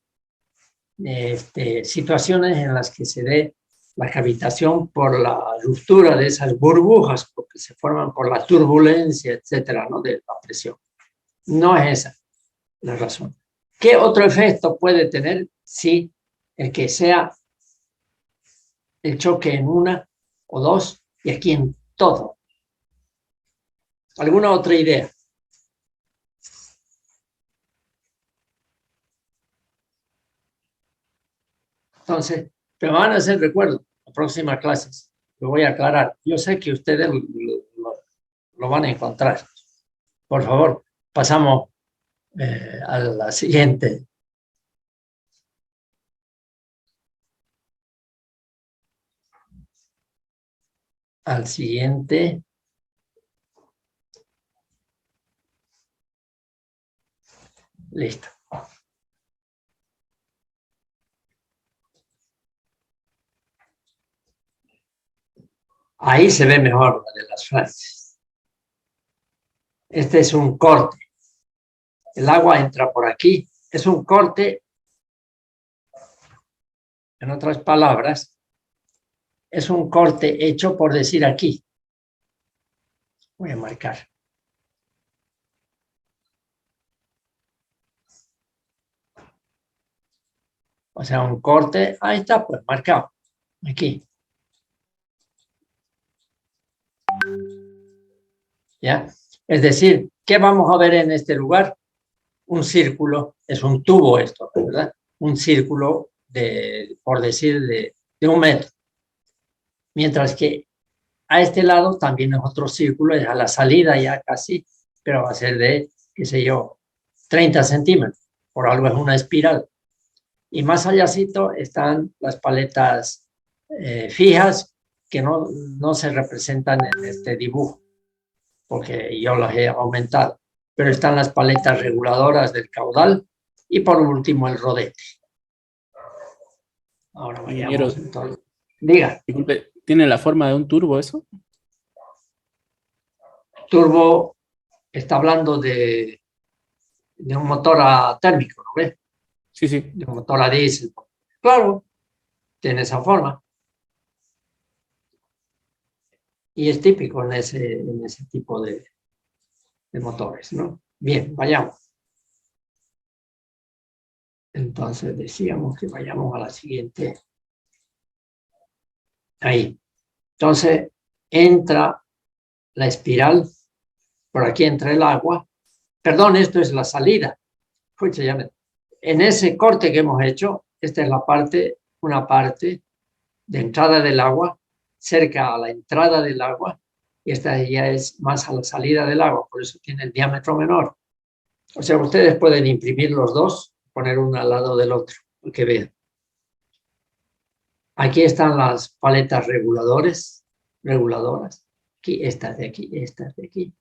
situaciones en las que se dé la cavitación por la ruptura de esas burbujas, porque se forman por la turbulencia, etcétera, ¿no? De la presión. No es esa la razón. ¿Qué otro efecto puede tener si el que sea el choque en una o dos y aquí en todo? ¿Alguna otra idea? Entonces, te van a hacer recuerdo, las próximas clases, lo voy a aclarar. Yo sé que ustedes lo van a encontrar. Por favor, pasamos a la siguiente. Al siguiente. Listo. Ahí se ve mejor la de las frases. Este es un corte. El agua entra por aquí. Es un corte. En otras palabras, es un corte hecho por decir aquí. Voy a marcar. O sea, un corte. Ahí está, pues marcado. Aquí. ¿Ya? Es decir, ¿qué vamos a ver en este lugar? Un círculo, es un tubo esto, ¿verdad? Un círculo por decir, de 1 metro. Mientras que a este lado también es otro círculo, es a la salida ya casi, pero va a ser de, qué sé yo, 30 centímetros. Por algo es una espiral. Y más allácito están las paletas fijas que no se representan en este dibujo, porque yo las he aumentado. Pero están las paletas reguladoras del caudal y por último el rodete. Ahora Ingeniero, vayamos entonces. Diga. disculpe, ¿tiene la forma de un turbo eso? Turbo está hablando de un motor térmico, ¿no ves? Sí, sí. De un motor a diésel. Claro, tiene esa forma. Y es típico en ese tipo de motores, ¿no? Bien, vayamos. Entonces decíamos que vayamos a la siguiente. Ahí. Entonces entra la espiral, por aquí entra el agua. Perdón, esto es la salida. En ese corte que hemos hecho, esta es la parte, una parte de entrada del agua, cerca a la entrada del agua, y esta ya es más a la salida del agua, por eso tiene el diámetro menor. O sea, ustedes pueden imprimir los dos, poner uno al lado del otro, que vean. Aquí están las paletas reguladoras. Aquí, estas de aquí, estas de aquí.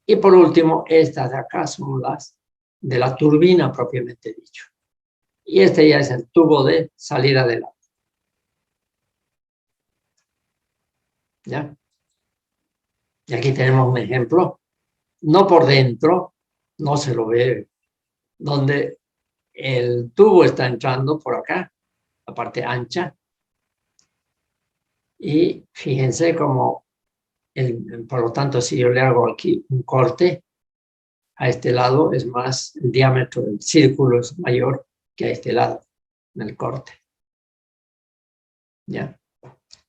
Y por último, estas de acá son las de la turbina propiamente dicho. Y este ya es el tubo de salida del agua. ¿Ya? Y aquí tenemos un ejemplo. No por dentro, no se lo ve, donde el tubo está entrando por acá, la parte ancha. Y fíjense cómo, por lo tanto, si yo le hago aquí un corte, a este lado es más, el diámetro del círculo es mayor que a este lado, en el corte. ¿Ya?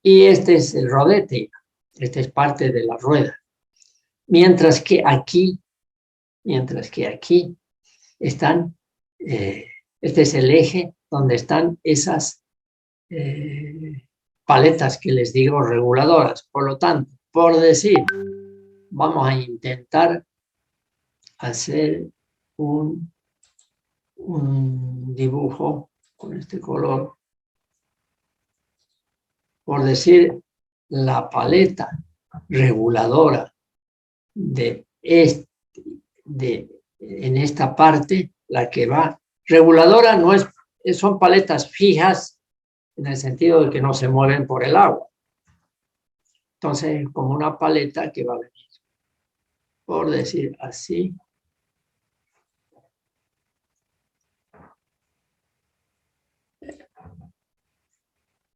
Y este es el rodete, este es parte de la rueda. Mientras que aquí están, este es el eje donde están esas paletas que les digo reguladoras. Por lo tanto, por decir, vamos a intentar hacer un dibujo con este color. Por decir, la paleta reguladora en esta parte, la que va, reguladora no es, son paletas fijas en el sentido de que no se mueven por el agua. Entonces, como una paleta que va a venir, por decir así.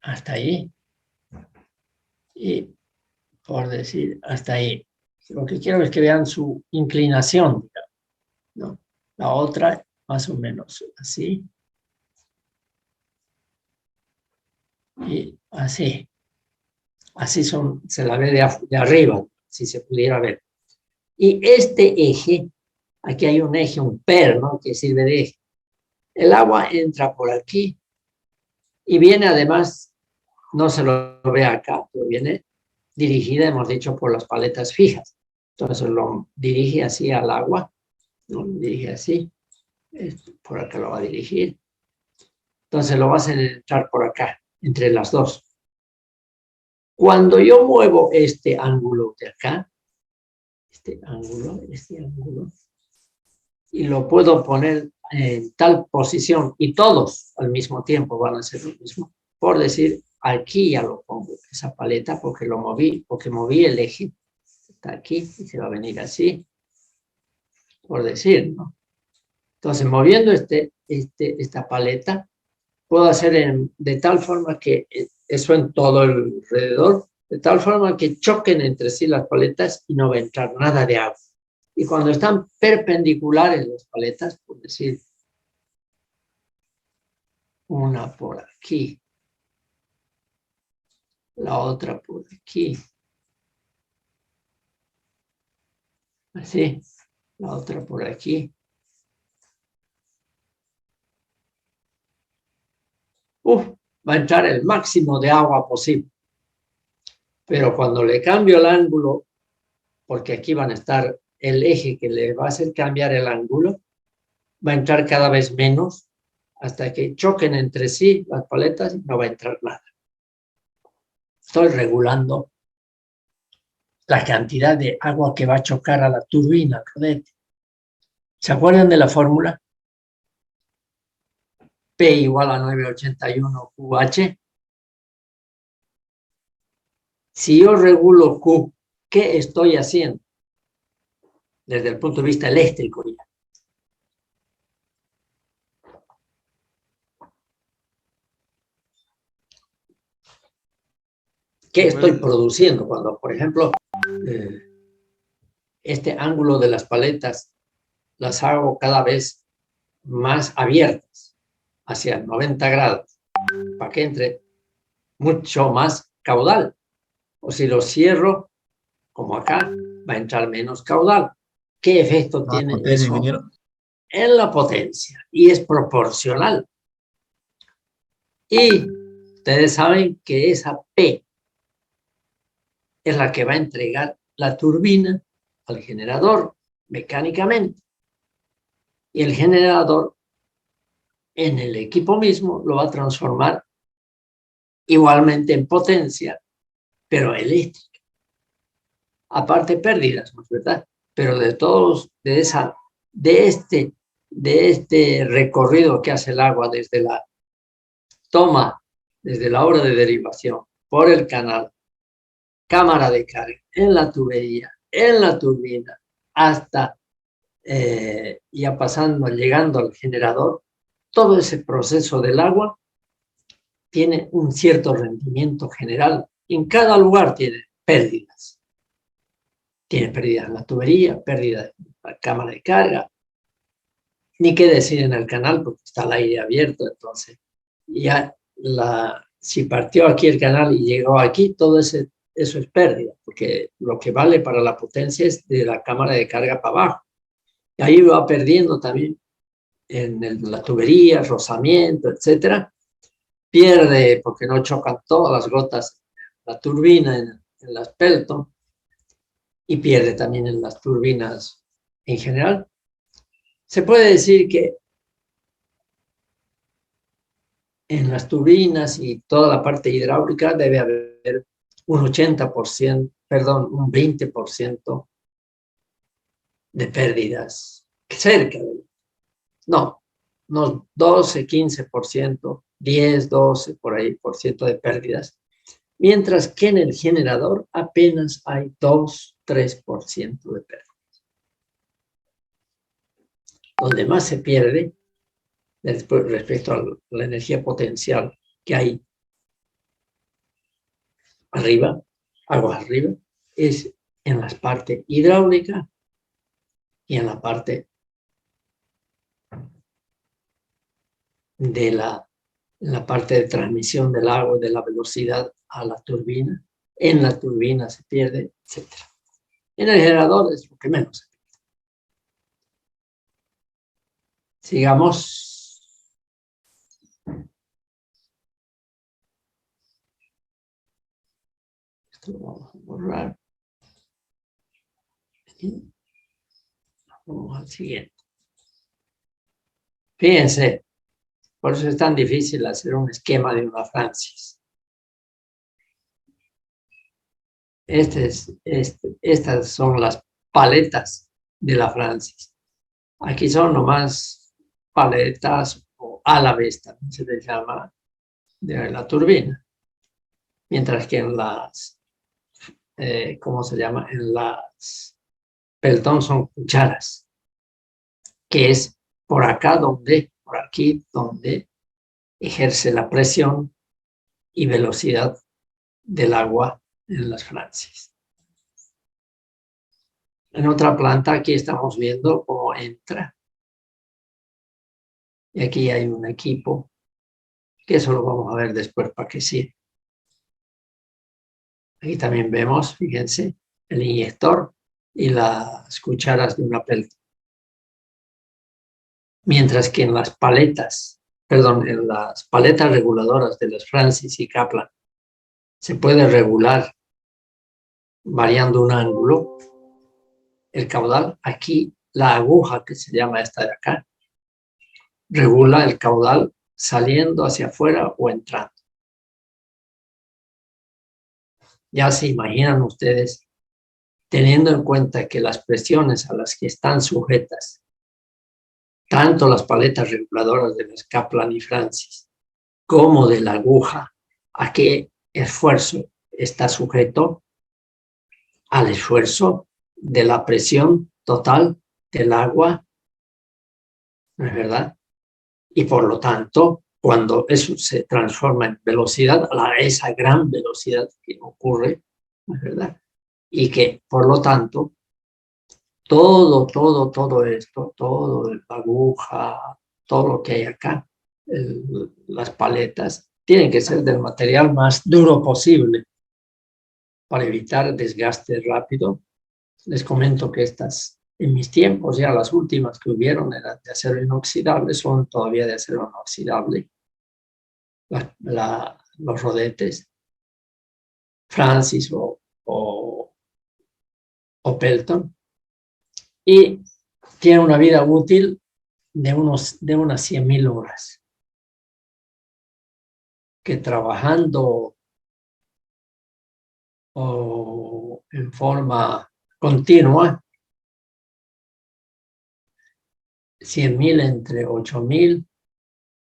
hasta ahí. Y por decir hasta ahí. Lo que quiero es que vean su inclinación, ¿no? La otra, más o menos así. Y así. Así se la ve de arriba, si se pudiera ver. Y este eje, aquí hay un eje, un PER, ¿no? Que sirve de eje. El agua entra por aquí y viene además, no se lo ve acá, pero viene dirigida, hemos dicho, por las paletas fijas. Entonces lo dirige así al agua, ¿no? Lo dirige así, por acá lo va a dirigir. Entonces lo va a hacer entrar por acá, entre las dos. Cuando yo muevo este ángulo de acá, este ángulo, y lo puedo poner en tal posición, y todos al mismo tiempo van a hacer lo mismo, por decir, aquí ya lo pongo, esa paleta, porque lo moví, porque moví el eje, está aquí, y se va a venir así, por decir, ¿no? Entonces, moviendo esta paleta, puedo hacer de tal forma que eso en todo el alrededor, de tal forma que choquen entre sí las paletas y no va a entrar nada de agua. Y cuando están perpendiculares las paletas, por decir, una por aquí, la otra por aquí, así, la otra por aquí. Va a entrar el máximo de agua posible. Pero cuando le cambio el ángulo, porque aquí van a estar el eje que le va a hacer cambiar el ángulo, va a entrar cada vez menos hasta que choquen entre sí las paletas y no va a entrar nada. Estoy regulando la cantidad de agua que va a chocar a la turbina, rodete. ¿Se acuerdan de la fórmula? P igual a 981 QH. Si yo regulo Q, ¿qué estoy haciendo? Desde el punto de vista eléctrico ya. ¿Qué estoy produciendo? Cuando, por ejemplo, este ángulo de las paletas las hago cada vez más abiertas, hacia 90 grados, para que entre mucho más caudal. O si lo cierro, como acá, va a entrar menos caudal. ¿Qué efecto tiene eso? En la potencia, y es proporcional. Y ustedes saben que esa P es la que va a entregar la turbina al generador mecánicamente. Y el generador en el equipo mismo lo va a transformar igualmente en potencia, pero eléctrica. Aparte pérdidas, ¿no es verdad? Pero de todos, de este recorrido que hace el agua desde la toma, desde la hora de derivación, por el canal, cámara de carga, en la tubería, en la turbina, hasta ya pasando, llegando al generador, todo ese proceso del agua tiene un cierto rendimiento general. En cada lugar tiene pérdidas. Tiene pérdidas en la tubería, pérdidas en la cámara de carga. Ni qué decir en el canal porque está el aire abierto. Entonces, ya si partió aquí el canal y llegó aquí, todo eso es pérdida, porque lo que vale para la potencia es de la cámara de carga para abajo. Y ahí va perdiendo también en la tubería, rozamiento, etcétera. Pierde porque no chocan todas las gotas la turbina en las Pelton y pierde también en las turbinas en general. Se puede decir que en las turbinas y toda la parte hidráulica debe haber un 80%, perdón, un 20% de pérdidas, cerca de, no, unos 12, 15%, 10, 12, por ahí, por ciento de pérdidas, mientras que en el generador apenas hay 2, 3% de pérdidas. Donde más se pierde respecto a la energía potencial que hay arriba, aguas arriba, es en la parte hidráulica y en la parte de la parte de transmisión del agua, de la velocidad a la turbina. En la turbina se pierde, etc. En el generador es lo que menos se pierde. Sigamos. Esto lo vamos a borrar. Y vamos al siguiente. Fíjense, por eso es tan difícil hacer un esquema de una Francis. Estas son las paletas de la Francis. Aquí son nomás paletas o alaves, también se les llama, de la turbina. Mientras que en las, ¿cómo se llama? En las Pelton son cucharas, que es por acá donde, por aquí donde ejerce la presión y velocidad del agua en las Francis. En otra planta aquí estamos viendo cómo entra. Y aquí hay un equipo, que eso lo vamos a ver después para que sí. Aquí también vemos, fíjense, el inyector y las cucharas de una Pelton. Mientras que en las paletas, en las paletas reguladoras de las Francis y Kaplan, se puede regular variando un ángulo, el caudal. Aquí la aguja, que se llama esta de acá, regula el caudal saliendo hacia afuera o entrando. Ya se imaginan ustedes, teniendo en cuenta que las presiones a las que están sujetas, tanto las paletas reguladoras de las Kaplan y Francis, como de la aguja, a qué esfuerzo está sujeto, al esfuerzo de la presión total del agua, ¿no es verdad? Y por lo tanto, cuando eso se transforma en velocidad, a esa gran velocidad que ocurre, ¿no es verdad? Y que, por lo tanto, todo esto, todo la aguja, todo lo que hay acá, las paletas, tienen que ser del material más duro posible para evitar desgaste rápido. Les comento que estas, en mis tiempos, ya las últimas que hubieron eran de acero inoxidable, son todavía de acero inoxidable. Los rodetes, Francis o Pelton, y tiene una vida útil de unas 100.000 horas, que trabajando o en forma continua, 100.000 entre 8.000,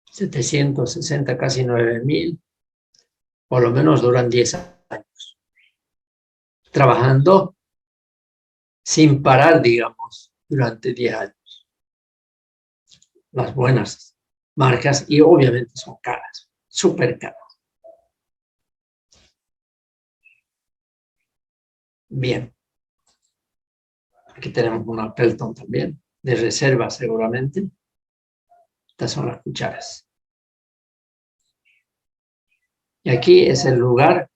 760, casi 9.000, por lo menos duran 10 años, trabajando sin parar, digamos, durante 10 años. Las buenas marcas, y obviamente son caras, súper caras. Bien. Aquí tenemos una Pelton también, de reserva seguramente. Estas son las cucharas. Y aquí es el lugar,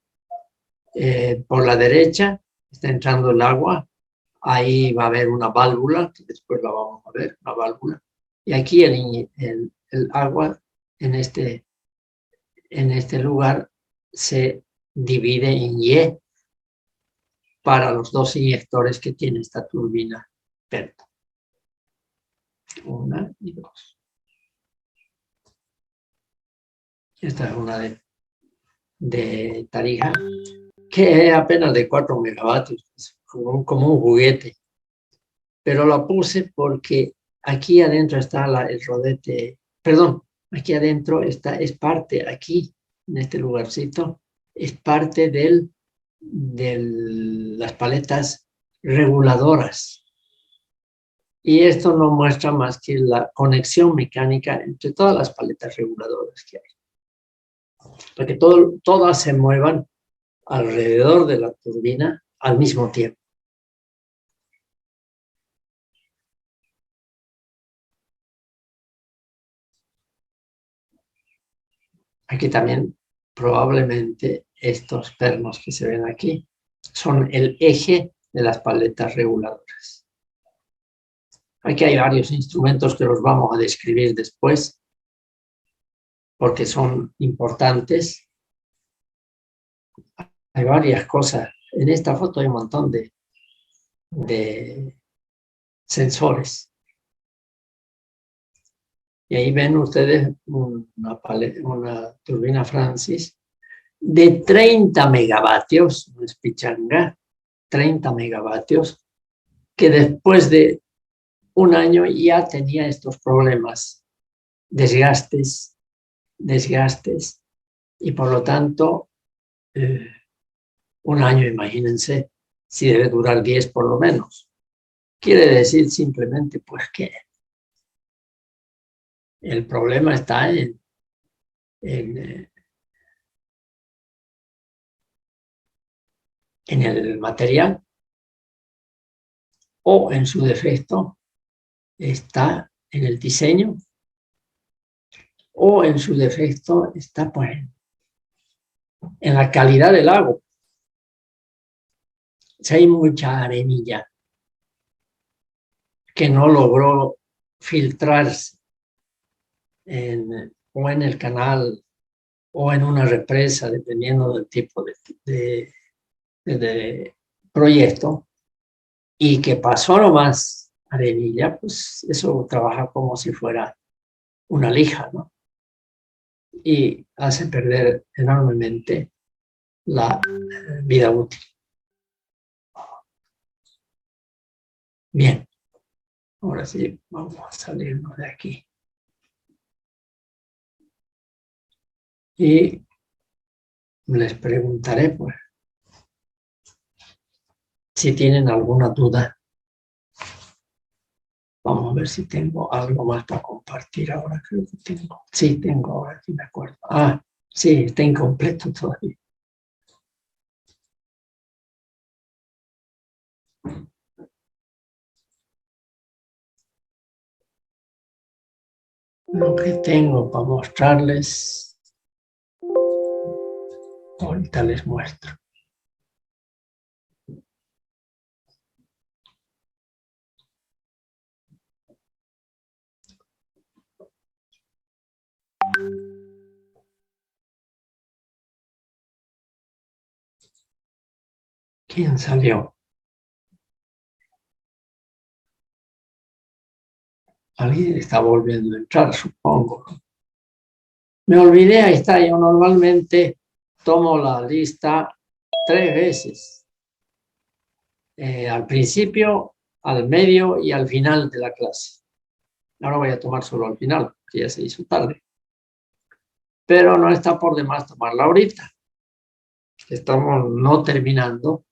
por la derecha, está entrando el agua. Ahí va a haber una válvula, que después la vamos a ver, una válvula. Y aquí el agua en este lugar se divide en Y para los dos inyectores que tiene esta turbina Pelton. 1 y 2. Esta es una de Tarija, que es apenas de 4 megavatios, como un juguete. Pero la puse porque aquí adentro está el rodete, perdón, aquí adentro es parte, aquí, en este lugarcito, es parte de las paletas reguladoras. Y esto no muestra más que la conexión mecánica entre todas las paletas reguladoras que hay. Para que todas se muevan alrededor de la turbina al mismo tiempo. Aquí también probablemente estos pernos que se ven aquí son el eje de las paletas reguladoras. Aquí hay varios instrumentos que los vamos a describir después porque son importantes. Hay varias cosas. En esta foto hay un montón de sensores. Y ahí ven ustedes una turbina Francis de 30 megavatios, no es pichanga, 30 megavatios, que después de un año ya tenía estos problemas, desgastes, y por lo tanto, un año, imagínense, si debe durar 10 por lo menos. Quiere decir simplemente pues que el problema está en el material, o en su defecto está en el diseño, o en su defecto está pues en la calidad del agua. Si hay mucha arenilla que no logró filtrarse o en el canal o en una represa, dependiendo del tipo de proyecto, y que pasó nomás arenilla, pues eso trabaja como si fuera una lija, ¿no? Y hace perder enormemente la vida útil. Bien, ahora sí, vamos a salirnos de aquí. Y les preguntaré, pues, si tienen alguna duda. Vamos a ver si tengo algo más para compartir ahora. Creo que tengo. Sí, tengo ahora, sí me acuerdo. Ah, sí, está incompleto todavía. Lo que tengo para mostrarles, ahorita les muestro. ¿Quién salió? Alguien está volviendo a entrar, supongo. Me olvidé, ahí está. Yo normalmente tomo la lista 3 veces. Al principio, al medio y al final de la clase. Ahora voy a tomar solo al final, que ya se hizo tarde. Pero no está por demás tomarla ahorita. Estamos no terminando,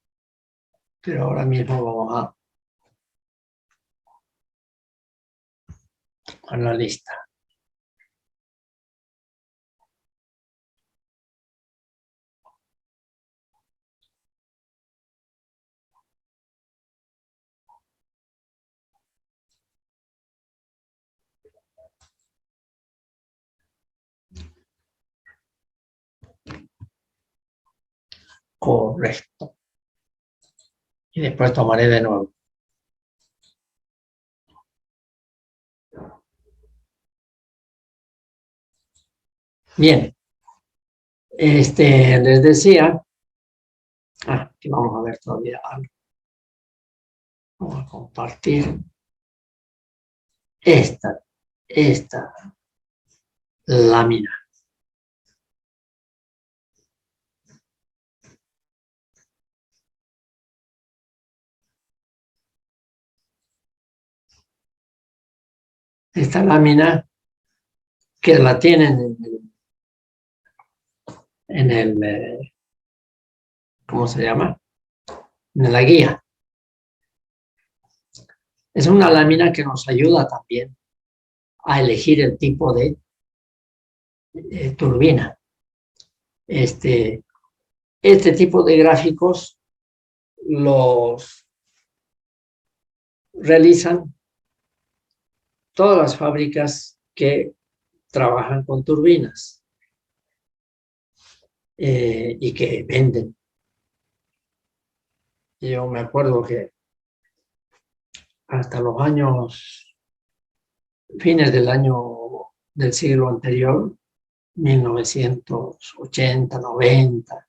pero ahora mismo vamos a la lista. Correcto. Y después tomaré de nuevo. Bien. Les decía, que vamos a ver todavía algo. Vamos a compartir esta lámina. Esta lámina que la tienen en el ¿cómo se llama? En la guía. Es una lámina que nos ayuda también a elegir el tipo de turbina. Este tipo de gráficos los realizan todas las fábricas que trabajan con turbinas y que venden. Yo me acuerdo que hasta los fines del siglo anterior, 1980, 90,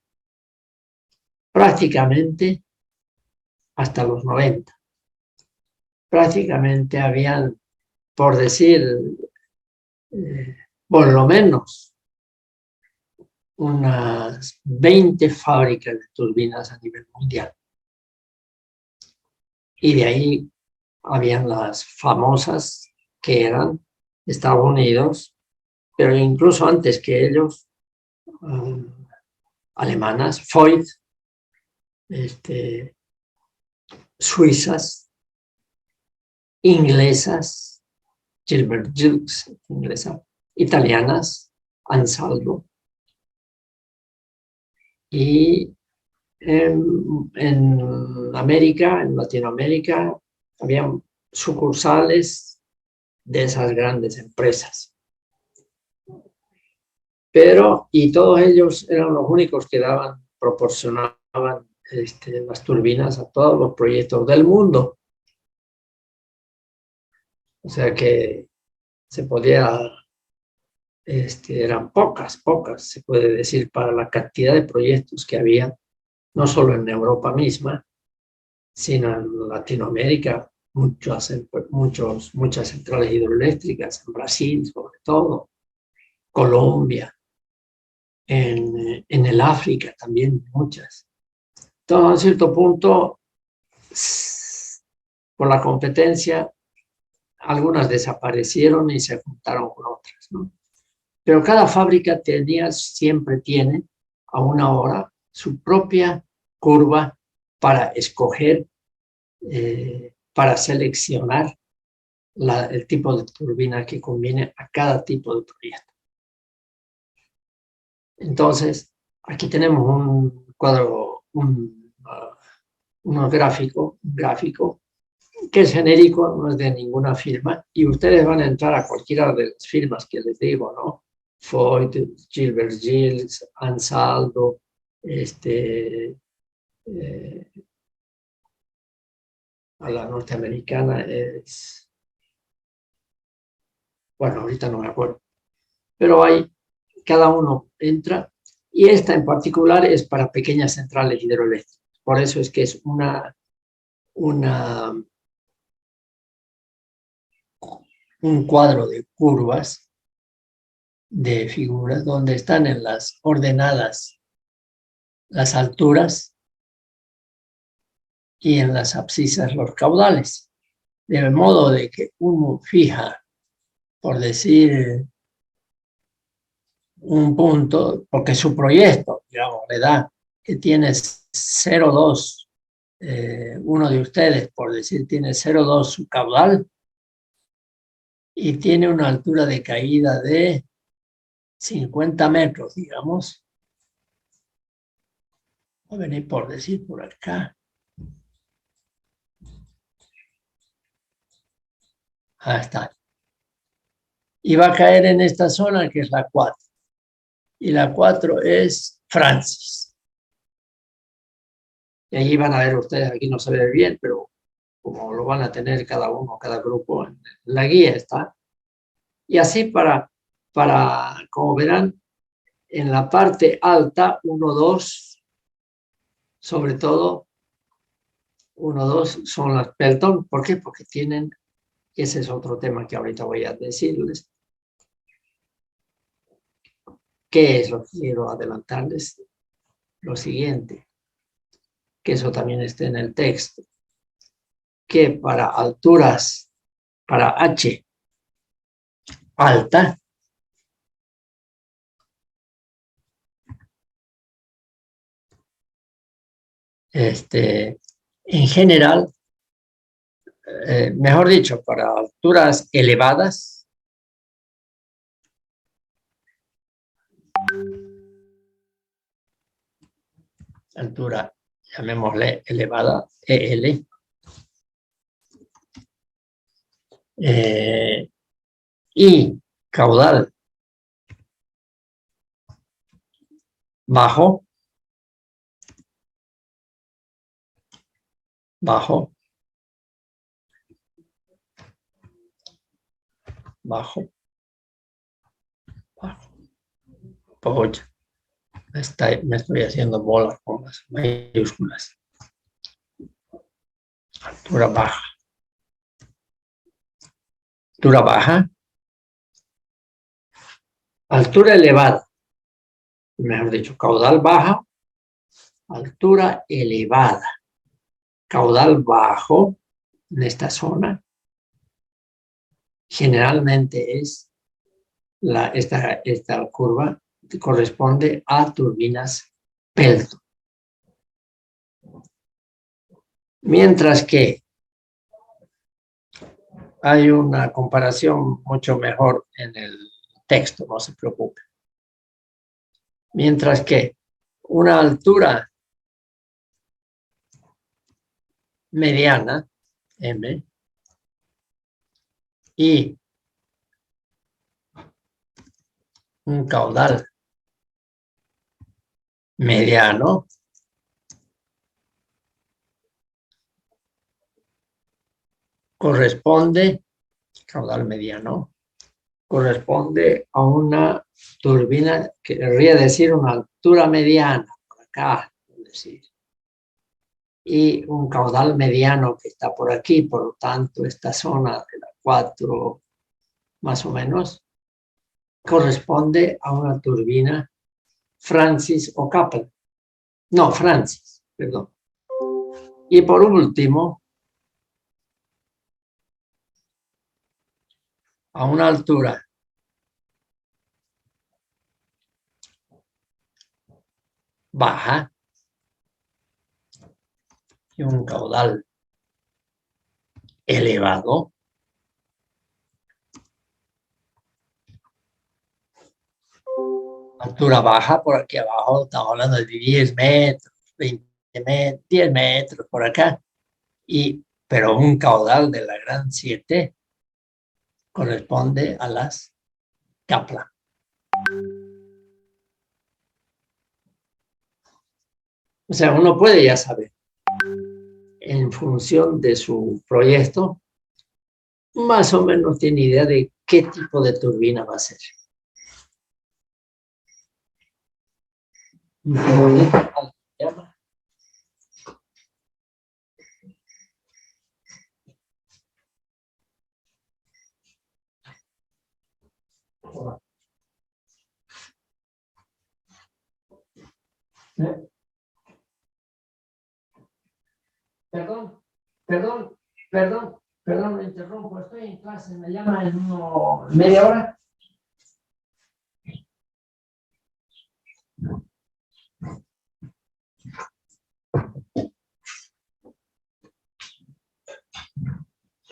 prácticamente hasta los 90, prácticamente habían, por decir, por lo menos unas 20 fábricas de turbinas a nivel mundial. Y de ahí habían las famosas que eran Estados Unidos, pero incluso antes que ellos, alemanas, Voith, suizas, inglesas, Gilbert Gilles, inglesa, italianas, Ansaldo, y en América, en Latinoamérica, habían sucursales de esas grandes empresas. Pero, y todos ellos eran los únicos que proporcionaban las turbinas a todos los proyectos del mundo. O sea que se podía, eran pocas, se puede decir, para la cantidad de proyectos que había, no solo en Europa misma, sino en Latinoamérica, muchas centrales hidroeléctricas, en Brasil sobre todo, Colombia, en el África también muchas. Entonces, a cierto punto, por la competencia, algunas desaparecieron y se juntaron con otras, ¿no? Pero cada fábrica siempre tiene a una hora su propia curva para escoger, para seleccionar el tipo de turbina que conviene a cada tipo de proyecto. Entonces, aquí tenemos un cuadro, un gráfico que es genérico, no es de ninguna firma, y ustedes van a entrar a cualquiera de las firmas que les digo, ¿no? Voith, Gilbert Gilles, Ansaldo, a la norteamericana es, bueno, ahorita no me acuerdo, pero ahí cada uno entra, y esta en particular es para pequeñas centrales hidroeléctricas. Por eso es que es un cuadro de curvas, de figuras, donde están en las ordenadas las alturas y en las abscisas los caudales. De modo de que uno fija, por decir, un punto, porque su proyecto, digamos, le da que tiene 0,2, uno de ustedes, por decir, tiene 0,2 su caudal y tiene una altura de caída de 50 metros, digamos. Voy a venir por decir por acá. Ahí está. Y va a caer en esta zona que es la 4. Y la 4 es Francis. Y ahí van a ver ustedes, aquí no se ve bien, pero como lo van a tener cada uno, cada grupo, en la guía está. Y así como verán, en la parte alta, 1, 2, sobre todo, 1, 2 son las Pelton. ¿Por qué? Porque tienen, ese es otro tema que ahorita voy a decirles. ¿Qué es lo que quiero adelantarles? Lo siguiente, que eso también está en el texto, que para alturas, para H alta, en general, mejor dicho, para alturas elevadas, altura, llamémosle elevada, EL. Y caudal bajo, bajo, bajo, bajo. Pues me estoy haciendo bolas con las mayúsculas. Altura baja. Altura baja. Altura elevada. Mejor dicho, caudal baja. Altura elevada. Caudal bajo en esta zona. Generalmente es esta curva corresponde a turbinas Pelton. Mientras que hay una comparación mucho mejor en el texto, no se preocupe. Mientras que una altura mediana, M, y un caudal mediano, caudal mediano, corresponde a una turbina, que querría decir una altura mediana, por acá, es decir, y un caudal mediano que está por aquí, por lo tanto, esta zona de la 4, más o menos, corresponde a una turbina Francis o Kaplan. No, Francis, perdón. Y por último, a una altura baja y un caudal elevado, altura baja por aquí abajo, estamos hablando de 10 metros, 20 metros, 10 metros por acá, pero un caudal de la gran 7 corresponde a las Kaplan. O sea, uno puede ya saber, en función de su proyecto, más o menos tiene idea de qué tipo de turbina va a ser. Perdón, me interrumpo, estoy en clase, me llama en media hora.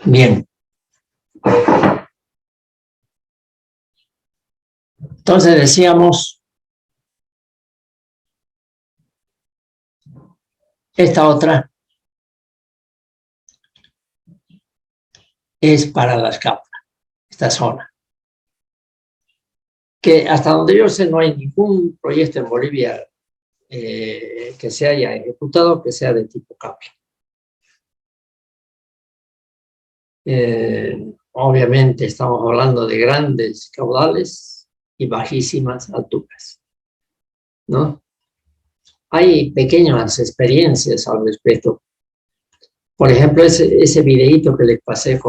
Bien. Entonces decíamos, esta otra es para las Kaplan, esta zona. Que hasta donde yo sé no hay ningún proyecto en Bolivia que se haya ejecutado que sea de tipo Kaplan. Obviamente estamos hablando de grandes caudales y bajísimas alturas, ¿no? Hay pequeñas experiencias al respecto. Por ejemplo, ese videíto que les pasé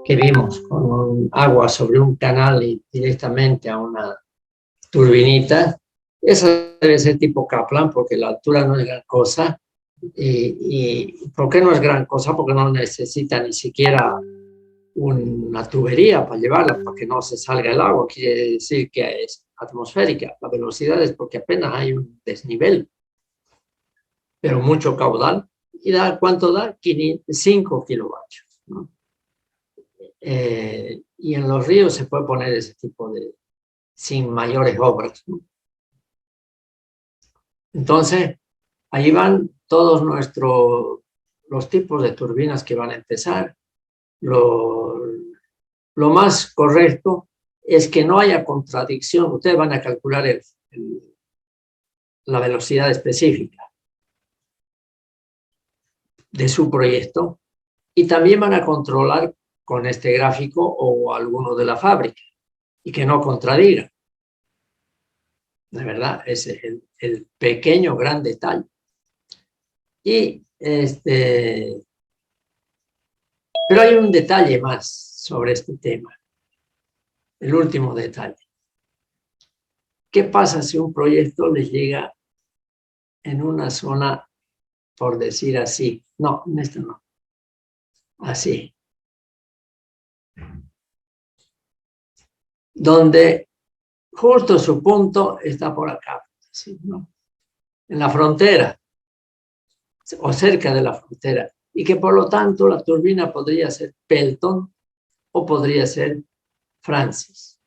que vimos con un agua sobre un canal y directamente a una turbinita, esa debe ser tipo Kaplan porque la altura no es gran cosa. ¿Y por qué no es gran cosa? Porque no necesita ni siquiera una tubería para llevarla, para que no se salga el agua. Quiere decir que es atmosférica. La velocidad es porque apenas hay un desnivel, pero mucho caudal. ¿Y cuánto da? 5 kilovatios, ¿no? Y en los ríos se puede poner ese tipo de, sin mayores obras, ¿no? Entonces, ahí van todos los tipos de turbinas que van a empezar. Lo más correcto es que no haya contradicción. Ustedes van a calcular la velocidad específica de su proyecto y también van a controlar con este gráfico o alguno de la fábrica y que no contradiga. De verdad, ese es el pequeño gran detalle. Y pero hay un detalle más sobre este tema. El último detalle. ¿Qué pasa si un proyecto les llega en una zona, por decir así? No, en esta no. Así. Donde justo su punto está por acá, ¿sí? ¿No? En la frontera o cerca de la frontera, y que por lo tanto la turbina podría ser Pelton o podría ser Francis.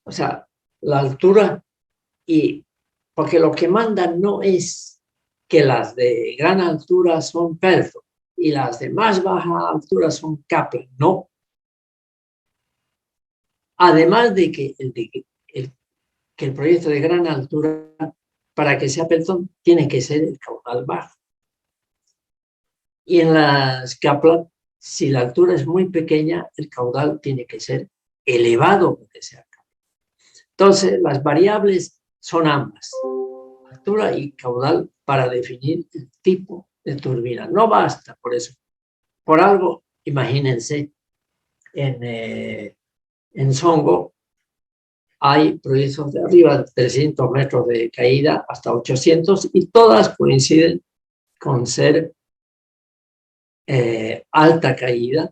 O sea, la altura, y porque lo que manda no es que las de gran altura son Pelton y las de más baja altura son Kaplan, no. Además de que el proyecto de gran altura, para que sea Pelton, tiene que ser el caudal bajo. Y en las Kaplan, si la altura es muy pequeña, el caudal tiene que ser elevado porque sea Kaplan. Entonces, las variables son ambas, altura y caudal, para definir el tipo de turbina. No basta por eso. Por algo, imagínense, en Songo hay proyectos de arriba de 300 metros de caída hasta 800 y todas coinciden con ser alta caída,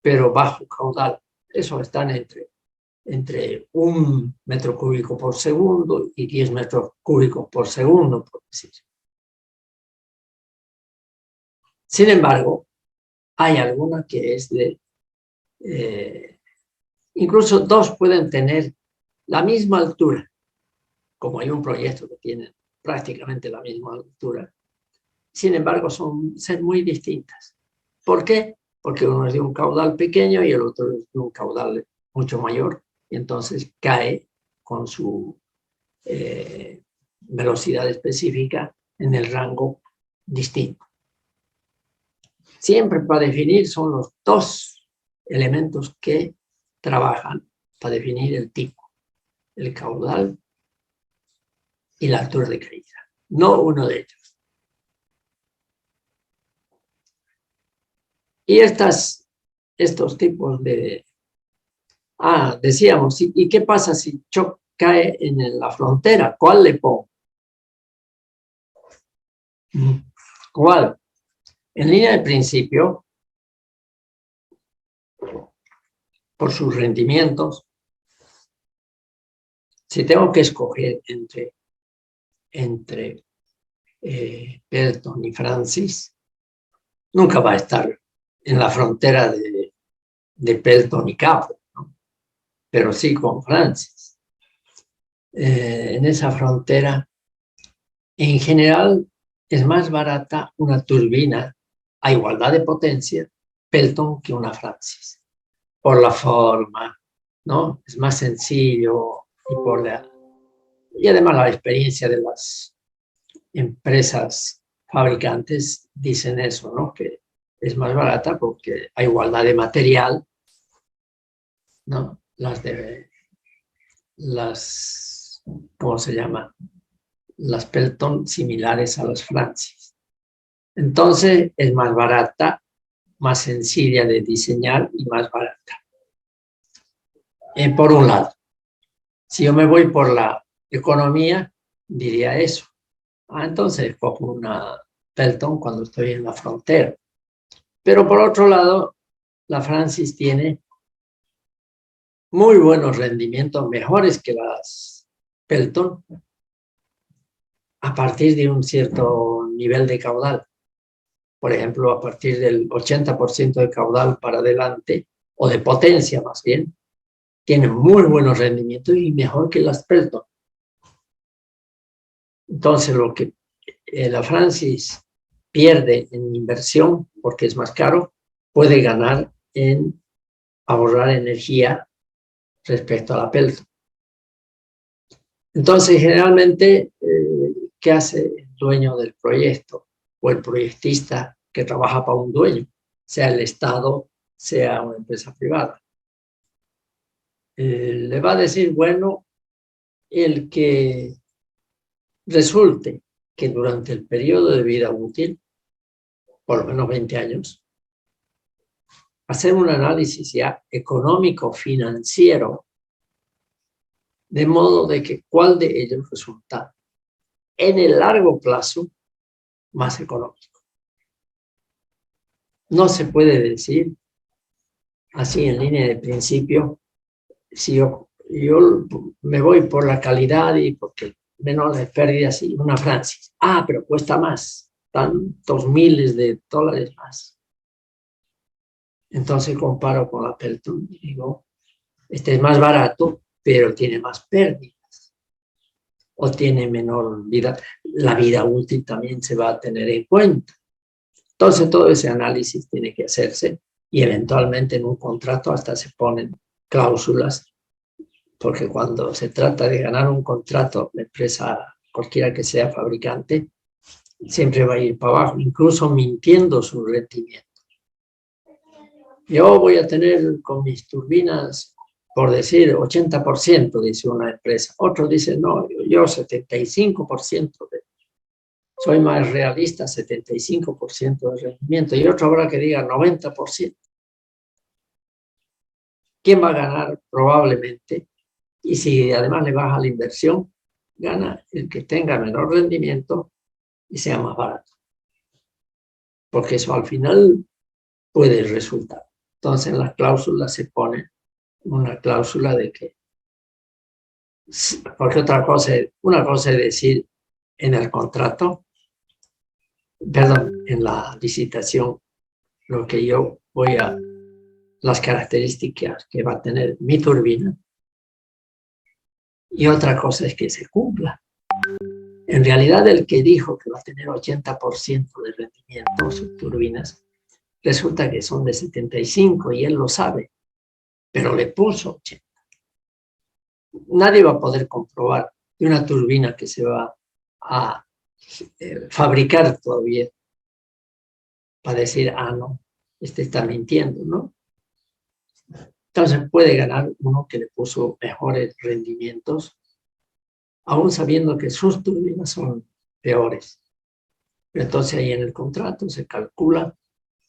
pero bajo caudal. Eso están entre 1 metro cúbico por segundo y 10 metros cúbicos por segundo, por decir. Sin embargo, hay alguna que es de... incluso dos pueden tener la misma altura, como hay un proyecto que tiene prácticamente la misma altura. Sin embargo, son muy distintas. ¿Por qué? Porque uno es de un caudal pequeño y el otro es de un caudal mucho mayor, y entonces cae con su velocidad específica en el rango distinto. Siempre para definir son los dos elementos que trabajan para definir el tipo, el caudal y la altura de caída, no uno de ellos. Y estos tipos de... decíamos, ¿y qué pasa si Choc cae en la frontera? ¿Cuál le pongo? ¿Cuál? En línea de principio, por sus rendimientos, si tengo que escoger entre Pelton y Francis, nunca va a estar en la frontera de Pelton y Kaplan, ¿no? Pero sí con Francis. En esa frontera, en general, es más barata una turbina a igualdad de potencia Pelton que una Francis, por la forma, ¿no? Es más sencillo y además la experiencia de las empresas fabricantes dicen eso, ¿no? Que es más barata porque hay igualdad de material, ¿no? ¿Cómo se llama? Las Pelton similares a las Francis. Entonces es más barata, más sencilla de diseñar y más barata. Por un lado, si yo me voy por la economía, diría eso. Entonces cojo una Pelton cuando estoy en la frontera. Pero por otro lado, la Francis tiene muy buenos rendimientos, mejores que las Pelton, a partir de un cierto nivel de caudal. Por ejemplo, a partir del 80% de caudal para adelante, o de potencia más bien, tienen muy buenos rendimientos y mejor que las Pelton. Entonces, lo que la Francis pierde en inversión, porque es más caro, puede ganar en ahorrar energía respecto a la Pelton. Entonces, generalmente, ¿qué hace el dueño del proyecto o el proyectista que trabaja para un dueño, sea el Estado, sea una empresa privada? Le va a decir, bueno, el que resulte que durante el periodo de vida útil, por lo menos 20 años, hacer un análisis ya económico, financiero, de modo de que cuál de ellos resulta en el largo plazo más económico. No se puede decir así en línea de principio, si yo me voy por la calidad y porque menos de pérdidas y una Francis. Ah, pero cuesta más, tantos miles de dólares más. Entonces comparo con la Pelton y digo, este es más barato, pero tiene más pérdidas o tiene menor vida. La vida útil también se va a tener en cuenta. Entonces todo ese análisis tiene que hacerse y eventualmente en un contrato hasta se ponen cláusulas, porque cuando se trata de ganar un contrato, la empresa, cualquiera que sea fabricante, siempre va a ir para abajo, incluso mintiendo su rendimiento. Yo voy a tener con mis turbinas, por decir, 80%, dice una empresa. Otro dice, no, yo 75%. Soy más realista, 75% de rendimiento. Y otro habrá que diga 90%. ¿Quién va a ganar? Probablemente. Y si además le baja la inversión, gana el que tenga menor rendimiento y sea más barato. Porque eso al final puede resultar. Entonces en las cláusulas se pone una cláusula de que, porque una cosa es decir en el contrato, perdón, en la licitación, lo que yo voy a, las características que va a tener mi turbina, y otra cosa es que se cumpla. En realidad, el que dijo que va a tener 80% de rendimiento sus turbinas, resulta que son de 75 y él lo sabe, pero le puso 80. Nadie va a poder comprobar que una turbina que se va a fabricar todavía para decir, ah, no, este está mintiendo, ¿no? Entonces puede ganar uno que le puso mejores rendimientos, aún sabiendo que sus turbinas son peores. Pero entonces ahí en el contrato se calcula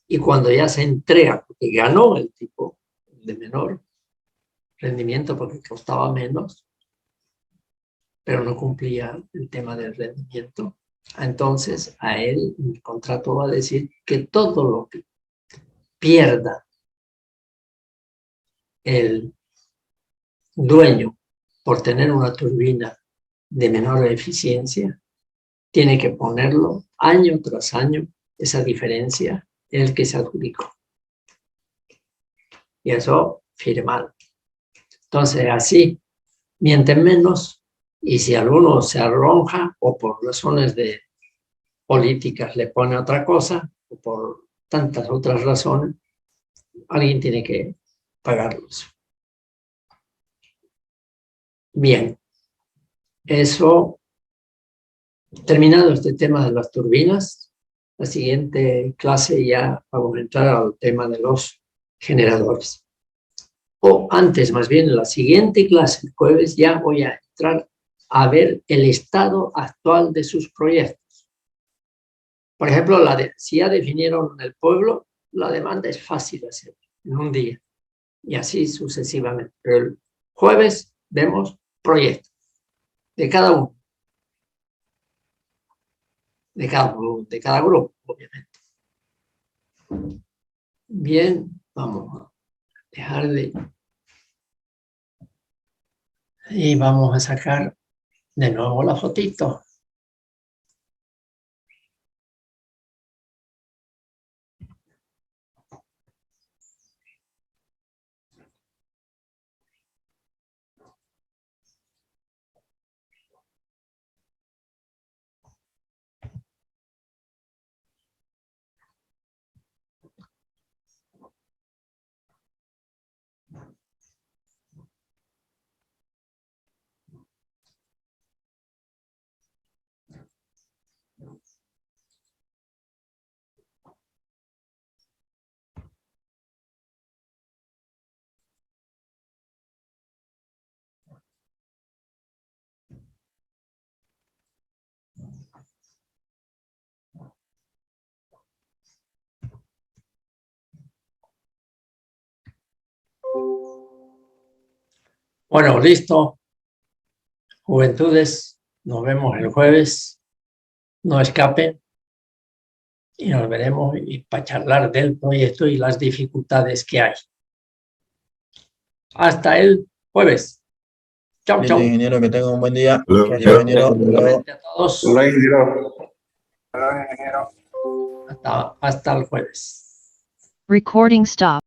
y cuando ya se entrega, porque ganó el tipo de menor rendimiento porque costaba menos, pero no cumplía el tema del rendimiento, entonces a él el contrato va a decir que todo lo que pierda el dueño por tener una turbina de menor eficiencia, tiene que ponerlo año tras año, esa diferencia, el que se adjudicó. Y eso firmado. Entonces, así, mienten menos, y si alguno se arronja o por razones de políticas le pone otra cosa, o por tantas otras razones, alguien tiene que pagarlos. Bien, eso, terminado este tema de las turbinas, la siguiente clase ya vamos a entrar al tema de los generadores. O antes, más bien, en la siguiente clase, el jueves, ya voy a entrar a ver el estado actual de sus proyectos. Por ejemplo, si ya definieron el pueblo, la demanda es fácil de hacer en un día y así sucesivamente. Pero el jueves vemos proyectos de cada uno, de cada grupo, obviamente. Bien, vamos a dejar de... Y vamos a sacar de nuevo la fotito. Bueno, listo. Juventudes, nos vemos el jueves. No escape y nos veremos y para charlar del proyecto y las dificultades que hay. Hasta el jueves. Chau, Listo, chau. ingeniero, que tenga un buen día. Hola, Gracias, ingeniero. Hasta luego. A todos. hola, ingeniero. Hasta el jueves. Recording stop.